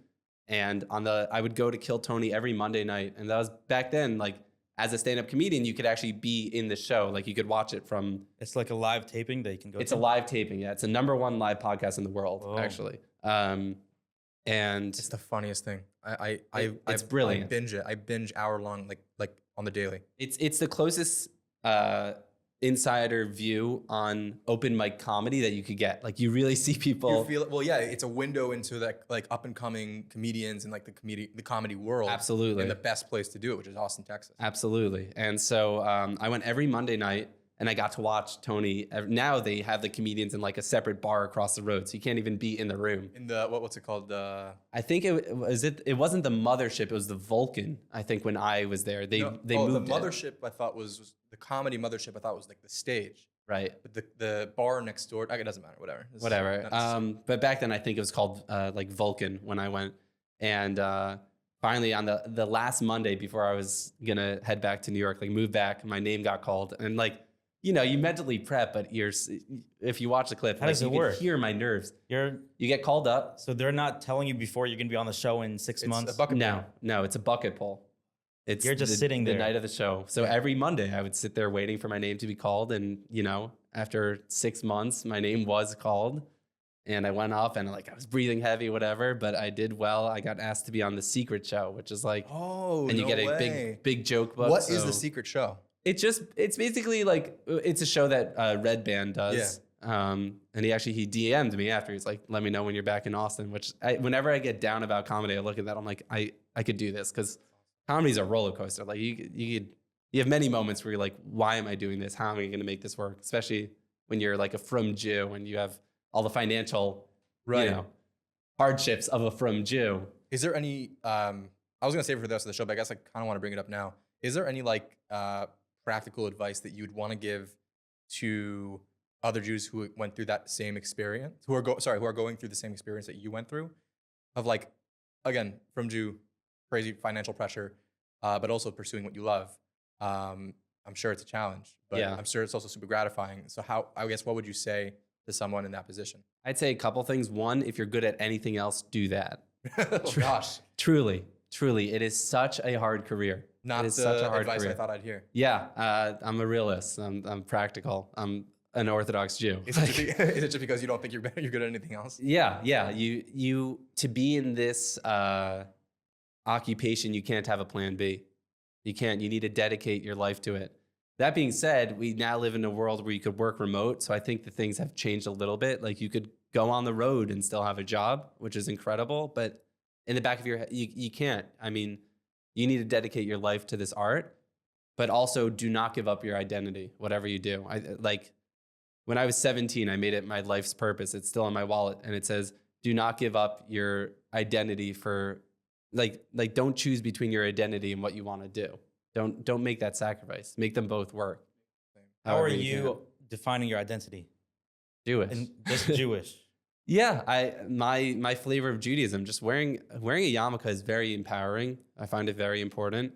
And I would go to Kill Tony every Monday night, and that was back then, like, as a stand-up comedian, you could actually be in the show. Like, you could watch it from... It's like a live taping that you can go It's to. a live taping, yeah. It's the #1 live podcast in the world, Oh. actually. And It's the funniest thing. It's brilliant. I binge it. I binge hour long, like on the daily. it's the closest insider view on open mic comedy that you could get. Like, you really see people... You feel it. Well, yeah, it's a window into that like up and coming comedians and like the comedy world. Absolutely. And the best place to do it, which is Austin, Texas. Absolutely. And so I went every Monday night, and I got to watch Tony. Now they have the comedians in like a separate bar across the road, so you can't even be in the room. In the what's it called? I think it wasn't the Mothership, it was the Vulcan. I think when I was there, they moved the it. Mothership. I thought was the comedy Mothership. I thought was like the stage, Right. but the bar next door. It doesn't matter. Whatever. It's Whatever. not necessary. But back then I think it was called like Vulcan when I went. And finally on the last Monday before I was gonna head back to New York, like move back, my name got called, and like, you know, you mentally prep, but if you watch the clip, How like, does you it can work? hear my nerves. You You get called up. they're not telling you before you're going to be on the show in 6 It's months. a bucket. No, it's a bucket pull. It's You're just sitting the there. night of the show. So every Monday I would sit there waiting for my name to be called, and you know, after 6 months, my name was called, and I went up, and like I was breathing heavy, whatever, but I did well. I got asked to be on The Secret Show, which is like, Oh, and you no get a way. big joke book. What is so the secret show? it's basically like, it's a show that Red Band does. And he DM'd me after. He's like, let me know when you're back in Austin, which whenever I get down about comedy, I look at that. I'm like, I could do this, because comedy's a roller coaster. Like you have many moments where you're like, why am I doing this? How am I going to make this work? Especially when you're like a frum Jew and you have all the financial, you know, hardships of a frum Jew. Is there any? I was gonna save it for the rest of the show, but I guess I kind of want to bring it up now. Is there any like practical advice that you'd want to give to other Jews who went through that same experience, who are going through the same experience that you went through, of like, again, from Jew, crazy financial pressure, but also pursuing what you love. I'm sure it's a challenge, but Yeah. I'm sure it's also super gratifying. So what would you say to someone in that position? I'd say a couple things. One, if you're good at anything else, do that. Oh, gosh, Truly, it is such a hard career. not it is the such a hard advice career. I thought I'd hear. Yeah, I'm a realist. I'm practical. I'm an Orthodox Jew. Is it just because you don't think you're good at anything else? Yeah. You to be in this occupation, you can't have a plan B. You can't. You need to dedicate your life to it. That being said, we now live in a world where you could work remote, so I think the things have changed a little bit. Like, you could go on the road and still have a job, which is incredible. But in the back of your head, you can't. I mean, you need to dedicate your life to this art, but also do not give up your identity, whatever you do. When I was 17, I made it my life's purpose. It's still in my wallet, and it says, do not give up your identity for, like don't choose between your identity and what you want to do. Don't make that sacrifice. Make them both work. How are However you can. defining your identity? Jewish? And just Jewish. Yeah, my flavor of Judaism, just wearing a yarmulke is very empowering. I find it very important,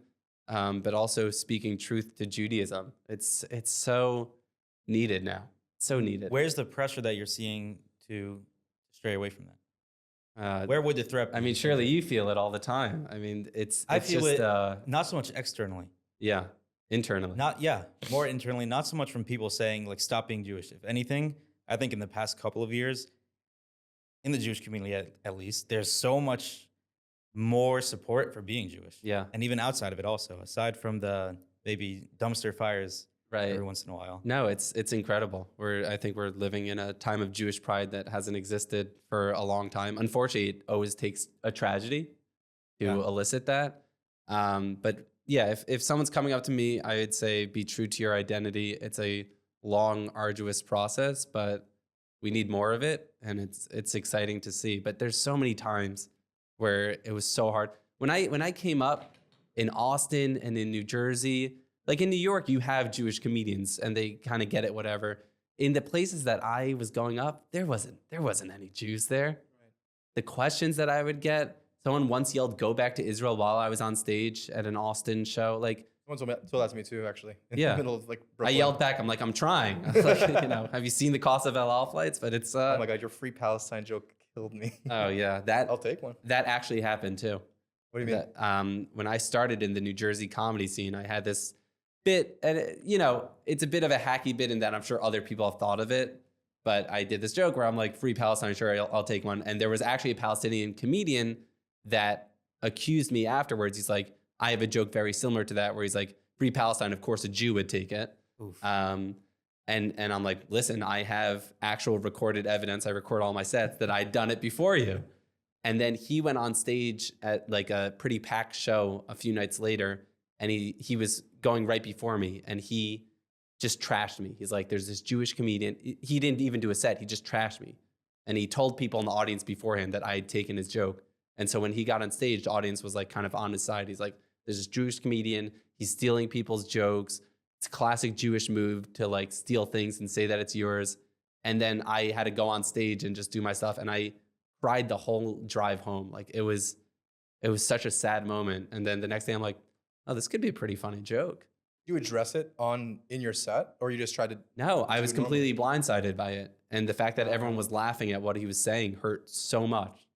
but also speaking truth to Judaism. It's so needed now. So needed. Where's the pressure that you're seeing to stray away from that? Uh, Where would the threat be? I mean, surely you feel it all the time. I mean, it's I feel just, it not so much externally. yeah, internally. More internally, not so much from people saying like stop being Jewish. If anything, I think in the past couple of years, in the Jewish community at least, there's so much more support for being Jewish. Yeah, And even outside of it also, aside from the maybe dumpster fires right. every once in a while. No, it's incredible. I think we're living in a time of Jewish pride that hasn't existed for a long time. Unfortunately, it always takes a tragedy to elicit that. But yeah, if someone's coming up to me, I would say be true to your identity. It's a long, arduous process, but we need more of it, and it's exciting to see. But there's so many times where it was so hard. When I came up in Austin and in New Jersey, like in New York, you have Jewish comedians and they kind of get it, whatever. In the places that I was going up, there wasn't any Jews there. Right. The questions that I would get, someone once yelled, "Go back to Israel," while I was on stage at an Austin show. Like, Someone told that to me too, actually. In Yeah. the middle of like I Brooklyn. yelled back, I'm like, "I'm trying." Like, have you seen the cost of El Al flights? But it's Oh my God, your free Palestine joke killed me. oh yeah, I'll take one. that actually happened too. What do you mean? That, when I started in the New Jersey comedy scene, I had this bit, and it's a bit of a hacky bit in that I'm sure other people have thought of it, but I did this joke where I'm like, "Free Palestine, sure, I'll take one." And there was actually a Palestinian comedian that accused me afterwards. He's like, "I have a joke very similar to that," where he's like, "Free Palestine, of course a Jew would take it." Oof. And I'm like, "Listen, I have actual recorded evidence. I record all my sets that I'd done it before you." And then he went on stage at like a pretty packed show a few nights later, and he was going right before me, and he just trashed me. He's like, "There's this Jewish comedian." He didn't even do a set. He just trashed me. And he told people in the audience beforehand that I had taken his joke. And so when he got on stage, the audience was like kind of on his side. He's like, "There's this Jewish comedian. He's stealing people's jokes. It's a classic Jewish move to like steal things and say that it's yours." And then I had to go on stage and just do my stuff. And I cried the whole drive home. Like it was such a sad moment. And then the next day I'm like, "Oh, this could be a pretty funny joke." You address it in your set, or you just tried to? No, I was do it completely blindsided by it. And the fact that everyone was laughing at what he was saying hurt so much.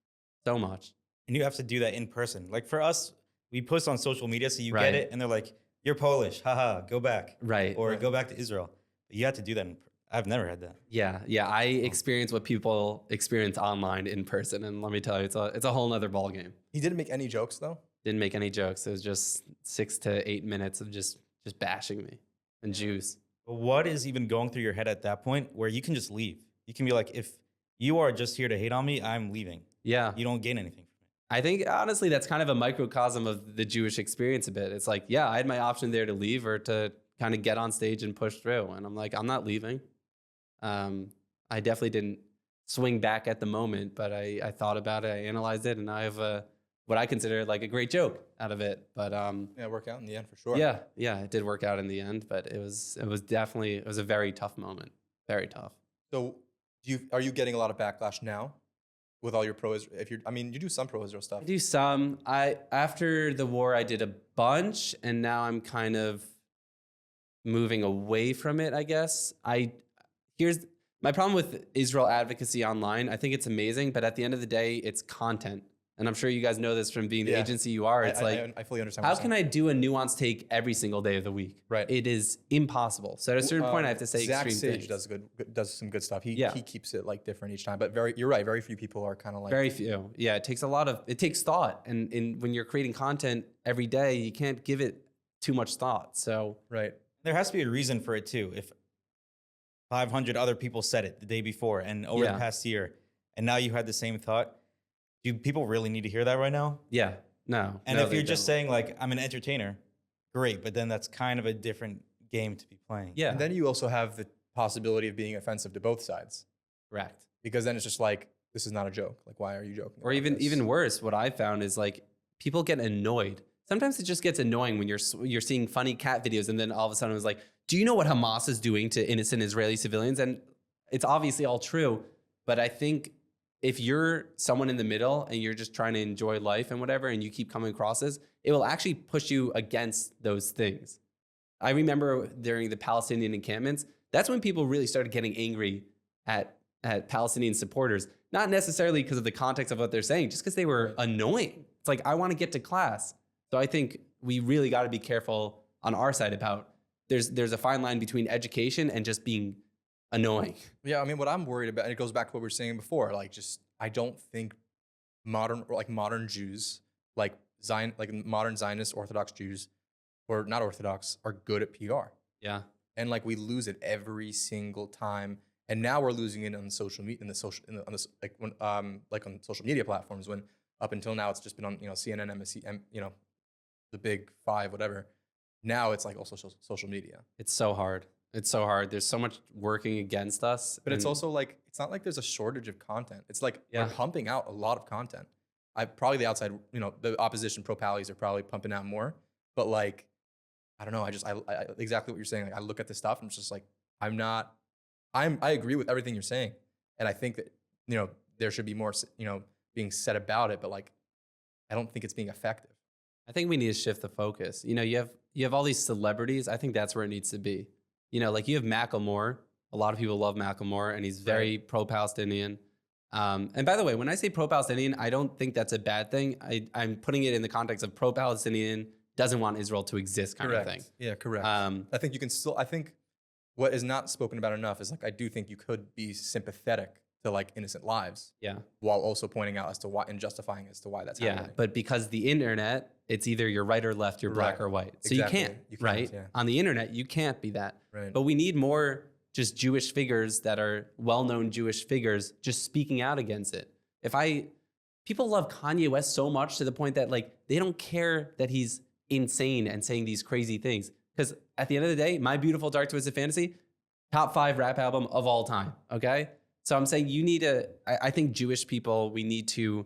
So much. And you have to do that in person. Like for us, we post on social media so you Right. get it, and they're like, "You're Polish, haha, go back." Right. Or go back to Israel. But you have to do that. I've never had that. Yeah. I experience what people experience online in person. And let me tell you, it's a whole nother ballgame. He didn't make any jokes though. Didn't make any jokes. It was just 6 to 8 minutes of just bashing me and Jews. But what is even going through your head at that point where you can just leave? You can be like, if you are just here to hate on me, I'm leaving. Yeah. You don't gain anything from it. I think honestly, that's kind of a microcosm of the Jewish experience a bit. It's like, yeah, I had my option there to leave or to kind of get on stage and push through. And I'm like, I'm not leaving. I definitely didn't swing back at the moment, but I thought about it, I analyzed it, and I have what I consider like a great joke out of it. But Yeah, work out in the end for sure. yeah, it did work out in the end, but it was definitely a very tough moment. Very tough. So, are you getting a lot of backlash now with all your you do some pro Israel stuff. I do some. After the war, I did a bunch, and now I'm kind of moving away from it, I guess. Here's my problem with Israel advocacy online. I think it's amazing, but at the end of the day, it's content. And I'm sure you guys know this from being the Yeah. agency you are. It's I fully understand. how can I do a nuanced take every single day of the week? Right. It is impossible. So at a certain point, I have to say Zach extreme Sage things. does some good stuff. He Yeah. keeps it like different each time. But you're right. Very few people are kind of like Very few. Yeah, it takes thought. And when you're creating content every day, you can't give it too much thought. So right. There has to be a reason for it too. If 500 other people said it the day before and over Yeah. the past year, and now you had the same thought, do people really need to hear that right now? yeah, no. And no, if they you're just don't. saying like, I'm an entertainer, great, but then that's kind of a different game to be playing. Yeah, And then you also have the possibility of being offensive to both sides, correct. because then it's just like, this is not a joke. Like, why are you joking? Or about this? even worse, what I found is like people get annoyed sometimes it just gets annoying when you're seeing funny cat videos and then all of a sudden it was like, do you know what Hamas is doing to innocent Israeli civilians? And it's obviously all true, but I think if you're someone in the middle and you're just trying to enjoy life and whatever, and you keep coming across this, it will actually push you against those things. I remember during the Palestinian encampments, that's when people really started getting angry at Palestinian supporters, not necessarily because of the context of what they're saying, just because they were annoying. It's like, I want to get to class. So I think we really got to be careful on our side about there's a fine line between education and just being annoying. Yeah, I mean, what I'm worried about, and it goes back to what we were saying before, like just I don't think modern Jews, like modern Zionist Orthodox Jews, or not Orthodox, are good at PR. Yeah. And like we lose it every single time. And now we're losing it on social media, on social media platforms. When up until now it's just been on CNN, MSC, the big five, whatever. Now it's like also social media. It's so hard. It's so hard. There's so much working against us. But it's also like, it's not like there's a shortage of content. It's like Yeah. we're pumping out a lot of content. Probably the outside, the opposition pro-pallies are probably pumping out more. But like, I don't know. I exactly what you're saying. Like I look at this stuff and it's just like, I agree with everything you're saying. And I think that, there should be more, being said about it. But like, I don't think it's being effective. I think we need to shift the focus. You have all these celebrities. I think that's where it needs to be. Like you have Macklemore. A lot of people love Macklemore, and he's very pro-Palestinian. And by the way, when I say pro-Palestinian, I don't think that's a bad thing. I'm putting it in the context of pro-Palestinian, doesn't want Israel to exist kind of thing. Yeah, correct. I think you can still, I think what is not spoken about enough is like, I do think you could be sympathetic to like innocent lives. Yeah. While also pointing out as to why and justifying as to why that's happening. But because the internet, it's either you're right or left, you're black or white. So Exactly. you can't, You can't, right? yeah. On the internet, you can't be that. Right. But we need more just Jewish figures that are well-known Jewish figures just speaking out against it. People love Kanye West so much to the point that like they don't care that he's insane and saying these crazy things. Because at the end of the day, My Beautiful Dark Twisted Fantasy, top 5 rap album of all time, okay? So I'm saying I think Jewish people, we need to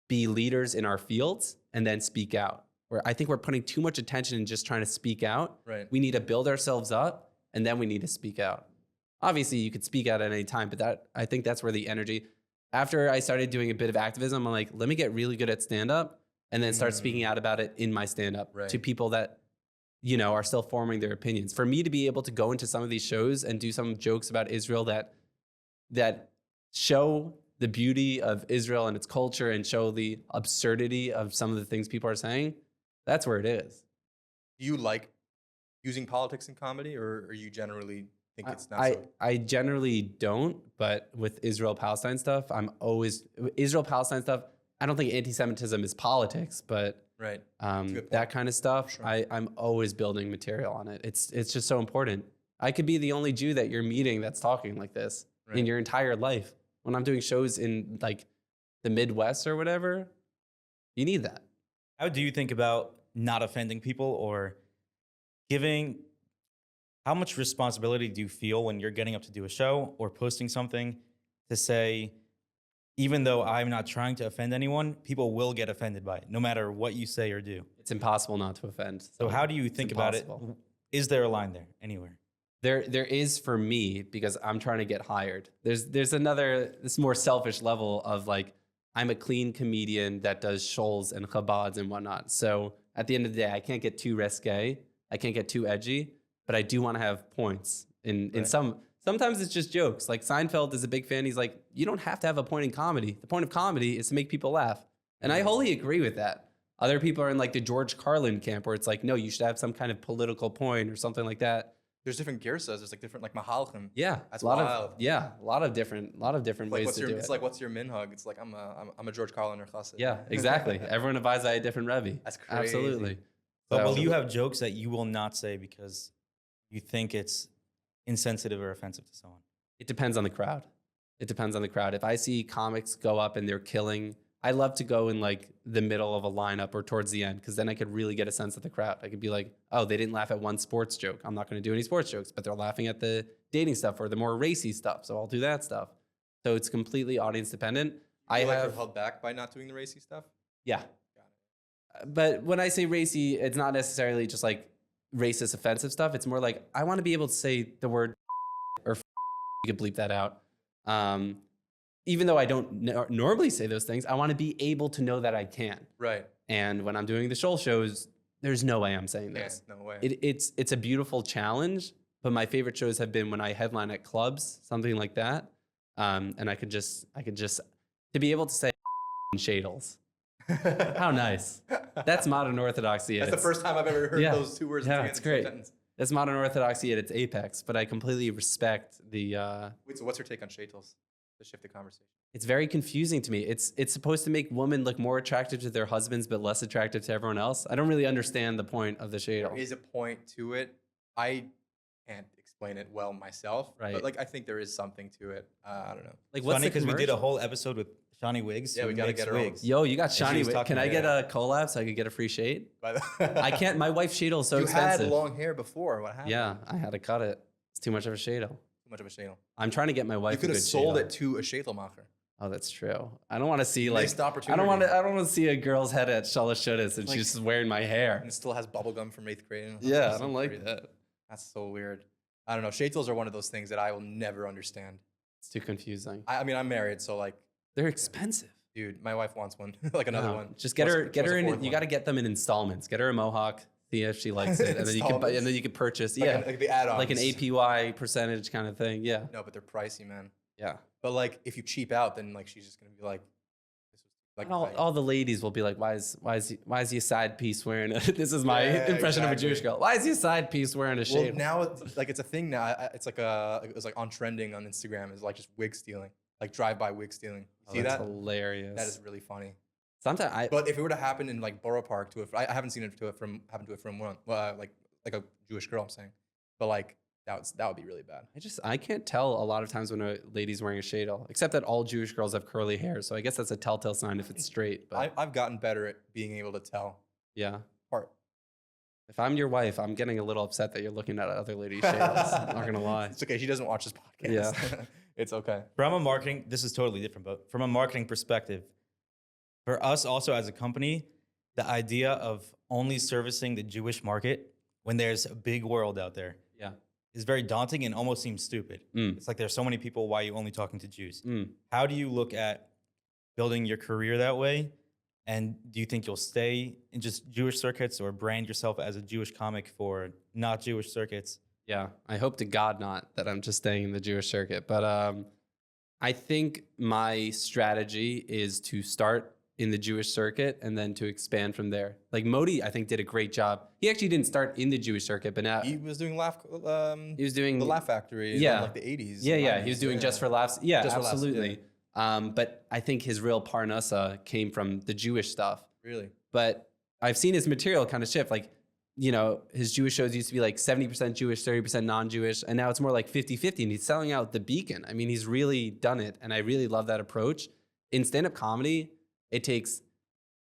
be leaders in our fields and then speak out. I think we're putting too much attention in just trying to speak out. Right. We need to build ourselves up and then we need to speak out. Obviously, you could speak out at any time, but I think that's where the energy. After I started doing a bit of activism, I'm like, let me get really good at stand-up and then start speaking out about it in my stand-up to people that, are still forming their opinions. For me to be able to go into some of these shows and do some jokes about Israel that show the beauty of Israel and its culture and show the absurdity of some of the things people are saying, that's where it is. Do you like using politics in comedy, or are you generally think it's not so? I generally don't, but with Israel-Palestine stuff, Israel-Palestine stuff, I don't think anti-Semitism is politics, but Right. that kind of stuff, Sure. I'm always building material on it. It's just so important. I could be the only Jew that you're meeting that's talking like this in your entire life. When I'm doing shows in like the Midwest or whatever, you need that. How do you think about not offending people or how much responsibility do you feel when you're getting up to do a show or posting something to say, even though I'm not trying to offend anyone, people will get offended by it, no matter what you say or do? It's impossible not to offend. So how do you think about it? Is there a line there anywhere? There is for me, because I'm trying to get hired. There's this more selfish level of like, I'm a clean comedian that does shoals and chabads and whatnot. So at the end of the day, I can't get too risque. I can't get too edgy, but I do want to have points in sometimes it's just jokes. Like Seinfeld is a big fan. He's like, you don't have to have a point in comedy. The point of comedy is to make people laugh. And I wholly agree with that. Other people are in like the George Carlin camp where it's like, no, you should have some kind of political point or something like that. There's different girsas. There's like different like mahalchim. Yeah, That's a lot wild. a lot of different ways to do it. It's like, what's your minhag? It's like I'm a George Carlin or chassid. Yeah, exactly. Everyone abides by a different Rebbe. That's crazy. Absolutely. But So- will you have jokes that you will not say because you think it's insensitive or offensive to someone? It depends on the crowd. If I see comics go up and they're killing, I love to go in like the middle of a lineup or towards the end, because then I could really get a sense of the crowd. I could be like, oh, they didn't laugh at one sports joke. I'm not going to do any sports jokes, but they're laughing at the dating stuff or the more racy stuff. So I'll do that stuff. So it's completely audience dependent. You're held back by not doing the racy stuff. Yeah. But when I say racy, it's not necessarily just like racist, offensive stuff. It's more like I want to be able to say the word or you could bleep that out. Even though I don't normally say those things, I want to be able to know that I can. Right. And when I'm doing the shows, there's no way I'm saying this. Yeah, no way. It's a beautiful challenge, but my favorite shows have been when I headline at clubs, something like that. And I could just to be able to say shadles. How nice. That's modern orthodoxy. That's the first time I've ever heard those two words. Yeah, together it's in the same great. sentence. That's modern orthodoxy at its apex, but I completely respect the. Wait, so what's your take on shadles? To shift the conversation. It's very confusing to me. It's supposed to make women look more attractive to their husbands, but less attractive to everyone else. I don't really understand the point of the shadle. There is a point to it. I can't explain it well myself, Right. but like I think there is something to it. I don't know. Like, Funny the because we did a commercial? whole episode with Shawnee Wigs. Yeah, who we gotta makes get her on. wigs. Yo, you got she shiny. was Wig. talking Can I about get a collab so I could get a free shade? By the I can't. My wife's shadle is so you expensive. had long hair before. What happened? Yeah, I had to cut it. It's too much of a shadle. Too much of a shadle. I'm trying to get my wife. You could a have good sold shadle. it to a shadelmacher. Oh, that's true. I don't want to see like. Missed opportunity. I don't want to see a girl's head at Shalashudis and Like- she's just wearing my hair. And it still has bubble gum from 8th grade. Yeah, I That's don't so like crazy. that. That's so weird. I don't know. Shadels are one of those things that I will never understand. It's too confusing. I mean, I'm married, so like, They're expensive. dude, my wife wants one, like another No, one. Just get What's- her what's a in. fourth You one? got to get them in installments. Get her a mohawk. See if she likes it, and then you can buy, Installments? and then you can purchase. Like Yeah, like the add-ons. like an APY percentage kind of thing. Yeah, No, but they're pricey, man. yeah. But like, if you cheap out, then like she's just gonna be like, this was like And all the ladies will be like, why is he a side piece wearing a? This is my Yeah, impression of a exactly. Jewish girl. Why is he a side piece wearing a well, shade? now it's a thing now. It's like it was like on trending on Instagram. Is like just wig stealing, like drive-by wig stealing. Oh, See that's that? hilarious. That is really funny. Sometimes I But if it were to happen in like Borough Park I haven't seen it happen to it from one like a Jewish girl, I'm saying, but like that would be really bad. I can't tell a lot of times when a lady's wearing a shadel, except that all Jewish girls have curly hair. So I guess that's a telltale sign if it's straight. But I've gotten better at being able to tell. yeah, Part. if I'm your wife, I'm getting a little upset that you're looking at other ladies' shadels. I'm not gonna lie. It's okay. She doesn't watch this podcast. Yeah. It's okay. From a marketing, this is totally different, but from a marketing perspective, for us also as a company, the idea of only servicing the Jewish market when there's a big world out there Yeah. is very daunting and almost seems stupid. Mm. It's like there's so many people, why are you only talking to Jews? Mm. How do you look at building your career that way? And do you think you'll stay in just Jewish circuits or brand yourself as a Jewish comic for not Jewish circuits? Yeah, I hope to God not that I'm just staying in the Jewish circuit. But I think my strategy is to start in the Jewish circuit and then to expand from there. Like Modi, I think did a great job. He actually didn't start in the Jewish circuit, but now He was doing he was doing the Laugh Factory Yeah. in like the 80s. Yeah, yeah, 90s, he was doing Just for Laughs. Yeah, Just for Laughs, absolutely. But I think his real parnasa came from the Jewish stuff. Really? But I've seen his material kind of shift. Like, you know, his Jewish shows used to be like 70% Jewish, 30% non-Jewish, and now it's more like 50-50, and he's selling out the Beacon. I mean, he's really done it, and I really love that approach. In stand-up comedy, it takes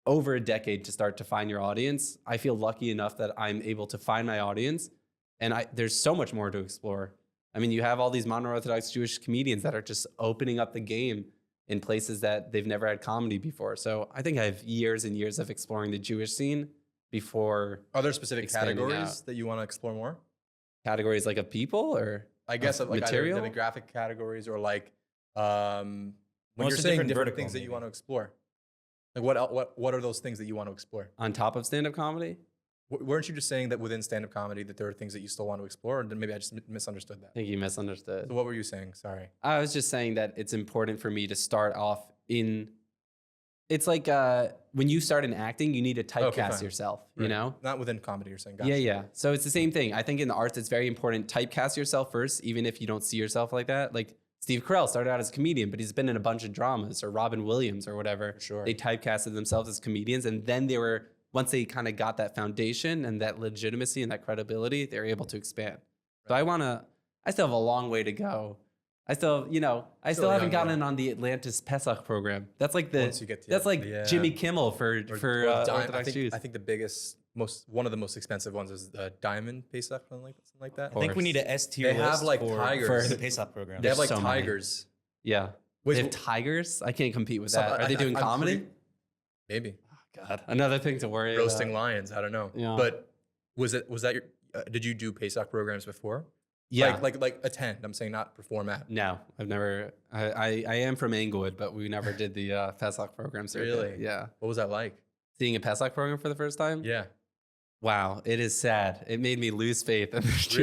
over a decade to start to find your audience. I feel lucky enough that I'm able to find my audience, and there's so much more to explore. I mean, you have all these mono-Orthodox Jewish comedians that are just opening up the game in places that they've never had comedy before. So I think I have years and years of exploring the Jewish scene before. Are there specific Expanding categories out. that you want to explore more? Categories like of people or I guess Of like material? either demographic categories or like when What's you're the saying different different vertical, things that you maybe? want to explore. Like what are those things that you want to explore? on top of stand-up comedy? Weren't you just saying that within stand-up comedy that there are things that you still want to explore? Or then maybe I just misunderstood that. I think you misunderstood. So what were you saying? Sorry. I was just saying that it's important for me to start off in. It's like when you start in acting, you need to typecast fine. yourself. You Right. know. Not within comedy. You're saying. Yeah, Gotcha. yeah. So it's the same thing. I think in the arts, it's very important. Typecast yourself first, even if you don't see yourself like that. Like Steve Carell started out as a comedian, but he's been in a bunch of dramas, or Robin Williams or whatever. For sure. They typecasted themselves as comedians, and then they were, once they kind of got that foundation and that legitimacy and that credibility, they're able to expand. So I still have a long way to go. I still Still haven't young, gotten on the Atlantis Pesach program. That's like Once you get to that's like yeah. Jimmy Kimmel for Or Orthodox Jews. I think the biggest, one of the most expensive ones is the Diamond Pesach, something like that. I think we need a S tier They have, list like, for tigers. the Pesach program. They have like so many. tigers. Yeah. Wait, they have so- tigers? I can't compete with Some- that. Are they doing I'm comedy? Maybe. God, another thing to worry Roasting about. lions. I don't know. Yeah. But was that your? Did you do Pesach programs before? Yeah. Like attend. I'm saying not perform at. No, I've never. I am from Englewood, but we never did the Pesach program circuit. Really? Yeah. What was that like? Seeing a Pesach program for the first time? Yeah. Wow, it is sad. It made me lose faith in the Jewish.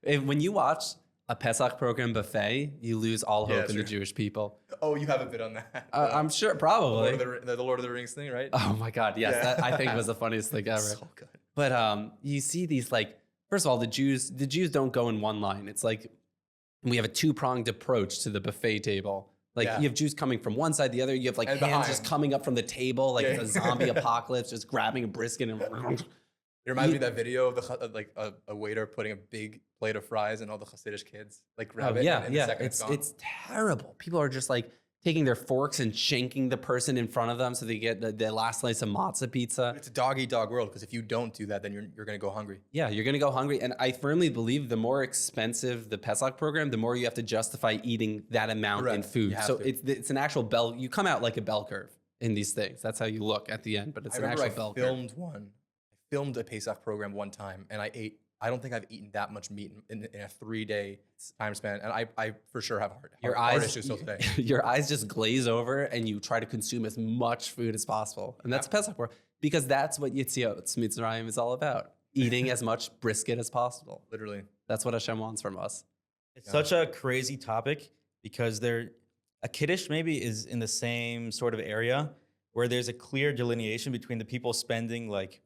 Really? When you watch a Pesach program buffet, you lose all Yeah, hope in the true. Jewish people. Oh, you have a bit on that. I'm sure, the probably. Lord of the Rings thing, right? Oh my God, yes, Yeah. that I think was the funniest thing ever. So good. But you see these like, first of all, the Jews don't go in one line. It's like we have a two-pronged approach to the buffet table. Like Yeah. you have Jews coming from one side, the other. You have like And hands just behind. coming up from the table, like Yeah. it's a zombie apocalypse, just grabbing a brisket and. It reminds me of that video of like a waiter putting a big plate of fries and all the Hasidic kids like grab Oh, it. yeah, and the yeah. second It's gone. it's terrible. People are just like taking their forks and shanking the person in front of them so they get the last slice of matzah pizza. It's a dog eat dog world because if you don't do that, then you're gonna go hungry. Yeah, you're gonna go hungry. And I firmly believe the more expensive the Pesach program, the more you have to justify eating that amount in Correct. food. You have So to. it's an actual bell. You come out like a bell curve in these things. That's how you look at the end. But it's I an remember actual I bell curve. filmed one. I filmed a Pesach program one time, and I don't think I've eaten that much meat in a 3-day time span, and I for sure have Your heart eyes, issues still today. your eyes just glaze over, and you try to consume as much food as possible, and that's Pesach program because that's what Yitziot Mitzrayim is all about: eating as much brisket as possible. Literally. That's what Hashem wants from us. It's such a crazy topic because a kiddush maybe is in the same sort of area where there's a clear delineation between the people spending like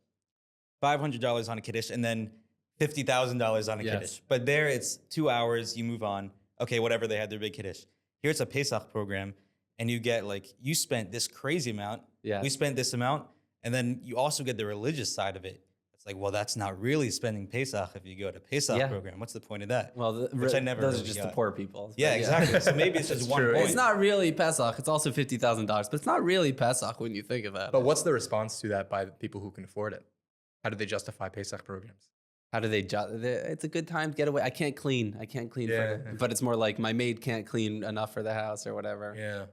$500 on a kiddush and then $50,000 on a Yes. kiddush. But there it's 2 hours, you move on. Okay, whatever, they had their big kiddush. Here it's a Pesach program and you get like, you spent this crazy amount, Yeah. we spent this amount, and then you also get the religious side of it. It's like, well, that's not really spending Pesach if you go to Pesach Yeah. program. What's the point of that? Well, Which I never those really are just got. the poor people. Yeah, But exactly. So maybe it's just It's one true. point. It's not really Pesach. It's also $50,000, but it's not really Pesach when you think about it. But what's the response to that by the people who can afford it? How do they justify Pesach programs? How do they? It's a good time to get away. I can't clean. Yeah. But it's more like my maid can't clean enough for the house or whatever. Yeah.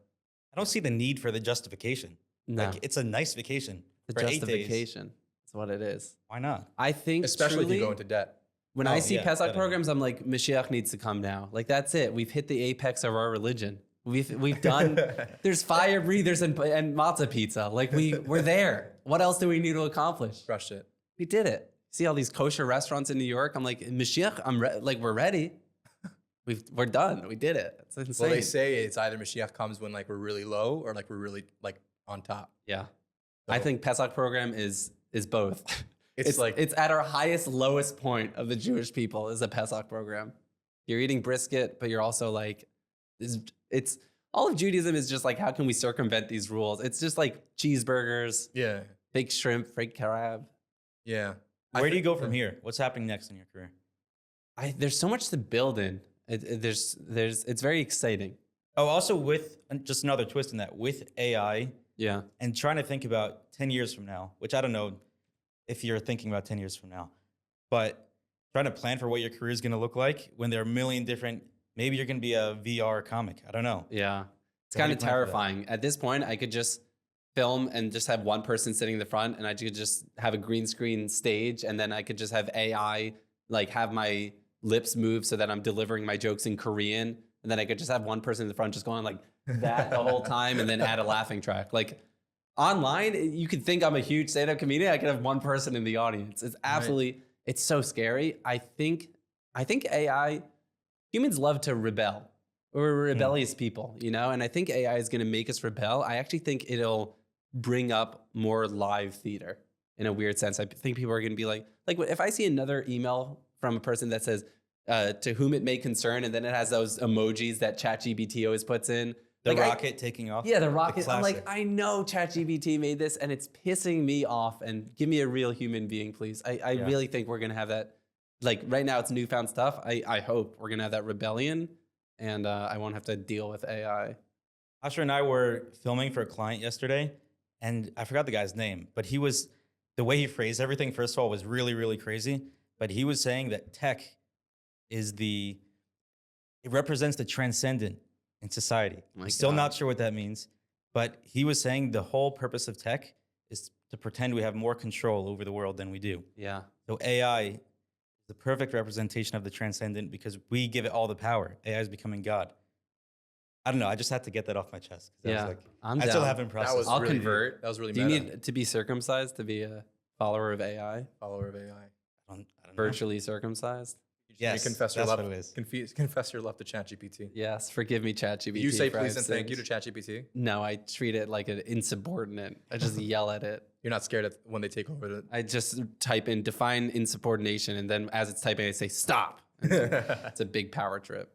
I don't see the need for the justification. No, Like, it's a nice vacation. the for 8 days. justification. That's what it is. Why not? I think, Especially if truly, you go into debt. when Oh, I see yeah, Pesach definitely. programs, I'm like, Mashiach needs to come now. Like that's it. We've hit the apex of our religion. We've done. There's fire breathers and matzah pizza. Like we're there. What else do we need to accomplish? Crushed it. We did it. See all these kosher restaurants in New York. I'm like, Mashiach, like we're ready. We're done. We did it. It's insane. Well, they say it's either Mashiach comes when like we're really low or like we're really like on top. Yeah. I So- think Pesach program is both. It's like it's at our highest, lowest point of the Jewish people is a Pesach program. You're eating brisket, but you're also like, it's all of Judaism is just like, how can we circumvent these rules? It's just like cheeseburgers, yeah, fake shrimp, fake crab. yeah. Where do you go from here? What's happening next in your career? There's so much to build in. It's very exciting. Oh, also with just another twist in that, with AI Yeah. and trying to think about 10 years from now, which I don't know if you're thinking about 10 years from now, but trying to plan for what your career is going to look like when there are a million different, maybe you're going to be a VR comic. I don't know. Yeah. It's How kind do of you plan for that? terrifying. At this point, I could just film and just have one person sitting in the front and I could just have a green screen stage and then I could just have AI like have my lips move so that I'm delivering my jokes in Korean. And then I could just have one person in the front just going like that the whole time and then add a laughing track. Like online, you could think I'm a huge stand-up comedian. I could have one person in the audience. It's absolutely, it's so scary. I think AI, humans love to rebel. We're rebellious people, you know? And I think AI is going to make us rebel. I actually think it'll bring up more live theater in a weird sense. I think people are going to be like if I see another email from a person that says, to whom it may concern, and then it has those emojis that ChatGPT always puts in. The Like, rocket taking off. Yeah, the rocket. I'm like, classic. I know ChatGPT made this and it's pissing me off. And give me a real human being, please. I Yeah. really think we're going to have that. Like right now, it's newfound stuff. I hope we're going to have that rebellion and I won't have to deal with AI. Asher and I were filming for a client yesterday, and I forgot the guy's name, but the way he phrased everything, first of all, was really, really crazy. But he was saying that tech it represents the transcendent in society. My I'm still God. not sure what that means, but he was saying the whole purpose of tech is to pretend we have more control over the world than we do. Yeah. So AI is the perfect representation of the transcendent because we give it all the power. AI is becoming God. I don't know. I just had to get that off my chest. 'Cause I Yeah. was like, I'm I still down. haven't That processed. was I'll really convert. Deep. That was really Do you meta. need to be circumcised to be a follower of AI? Follower of AI. I don't know. Virtually circumcised? You confess your that's love. what it is. Confess your love to ChatGPT. Yes. Forgive me, ChatGPT. You say for please I've and thank you sinned. to ChatGPT. No, I treat it like an insubordinate. I just yell at it. You're not scared of when they take over the. I just type in define insubordination, and then as it's typing, I say stop. It's a big power trip.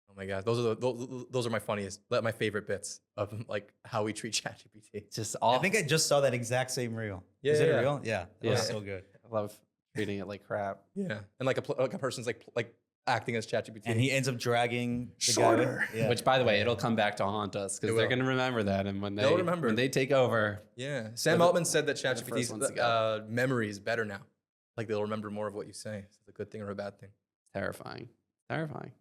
Oh my god, those are my funniest, my favorite bits of like how we treat ChatGPT. It's just I all. think I just saw that exact same reel. Yeah, Is it yeah, yeah. real? Yeah. That was Yeah. so good. I love treating it like crap. Yeah, and like a person's like acting as ChatGPT. And he ends up dragging the Shorter. guy. Yeah. Which, by the way, it'll come back to haunt us It because they're will. going to remember that. And when They'll remember. when they take over, Yeah, Sam the- Altman said that first ones to ChatGPT's memory is better now. Like they'll remember more of what you say. Is it a good thing or a bad thing? terrifying. Terrifying.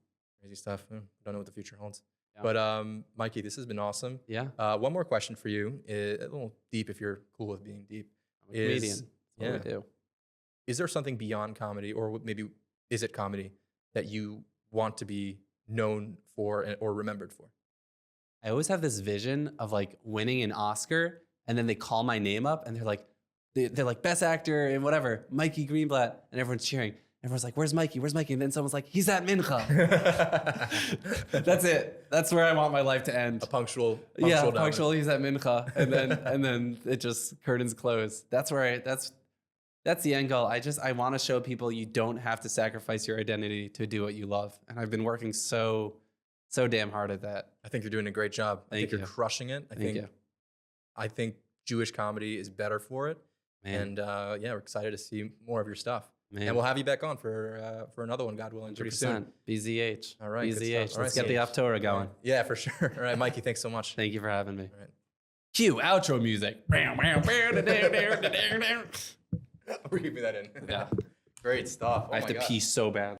Crazy stuff. Don't know what the future holds. Yeah. But Mikey, this has been awesome. Yeah. One more question for you, a little deep if you're cool with being deep. I'm a comedian. Is- That's what we do. Is there something beyond comedy, or maybe is it comedy that you want to be known for or remembered for? I always have this vision of like winning an Oscar, and then they call my name up, and they're like best actor and whatever, Mikey Greenblatt, and everyone's cheering. Everyone's like, "Where's Mikey? Where's Mikey?" And then someone's like, "He's at Mincha." That's it. That's where I want my life to end. A punctual Yeah, nominee. punctual. He's at Mincha, and then it just curtains close. That's where that's the end goal. I want to show people you don't have to sacrifice your identity to do what you love, and I've been working so damn hard at that. I think you're doing a great job. I think Thank you're you. crushing it. Thank you, I think Jewish comedy is better for it. man. And yeah, we're excited to see more of your stuff. Man. And we'll have you back on for another one, God willing, pretty soon. 100%. BZH. All right, good BZH. stuff. All Let's right, get the Aftorah going. Yeah, for sure. All right, Mikey, thanks so much. Thank you for having me. All right. Cue outro music. We're keeping that in. Yeah. Great stuff. Oh I have my to God. pee so bad.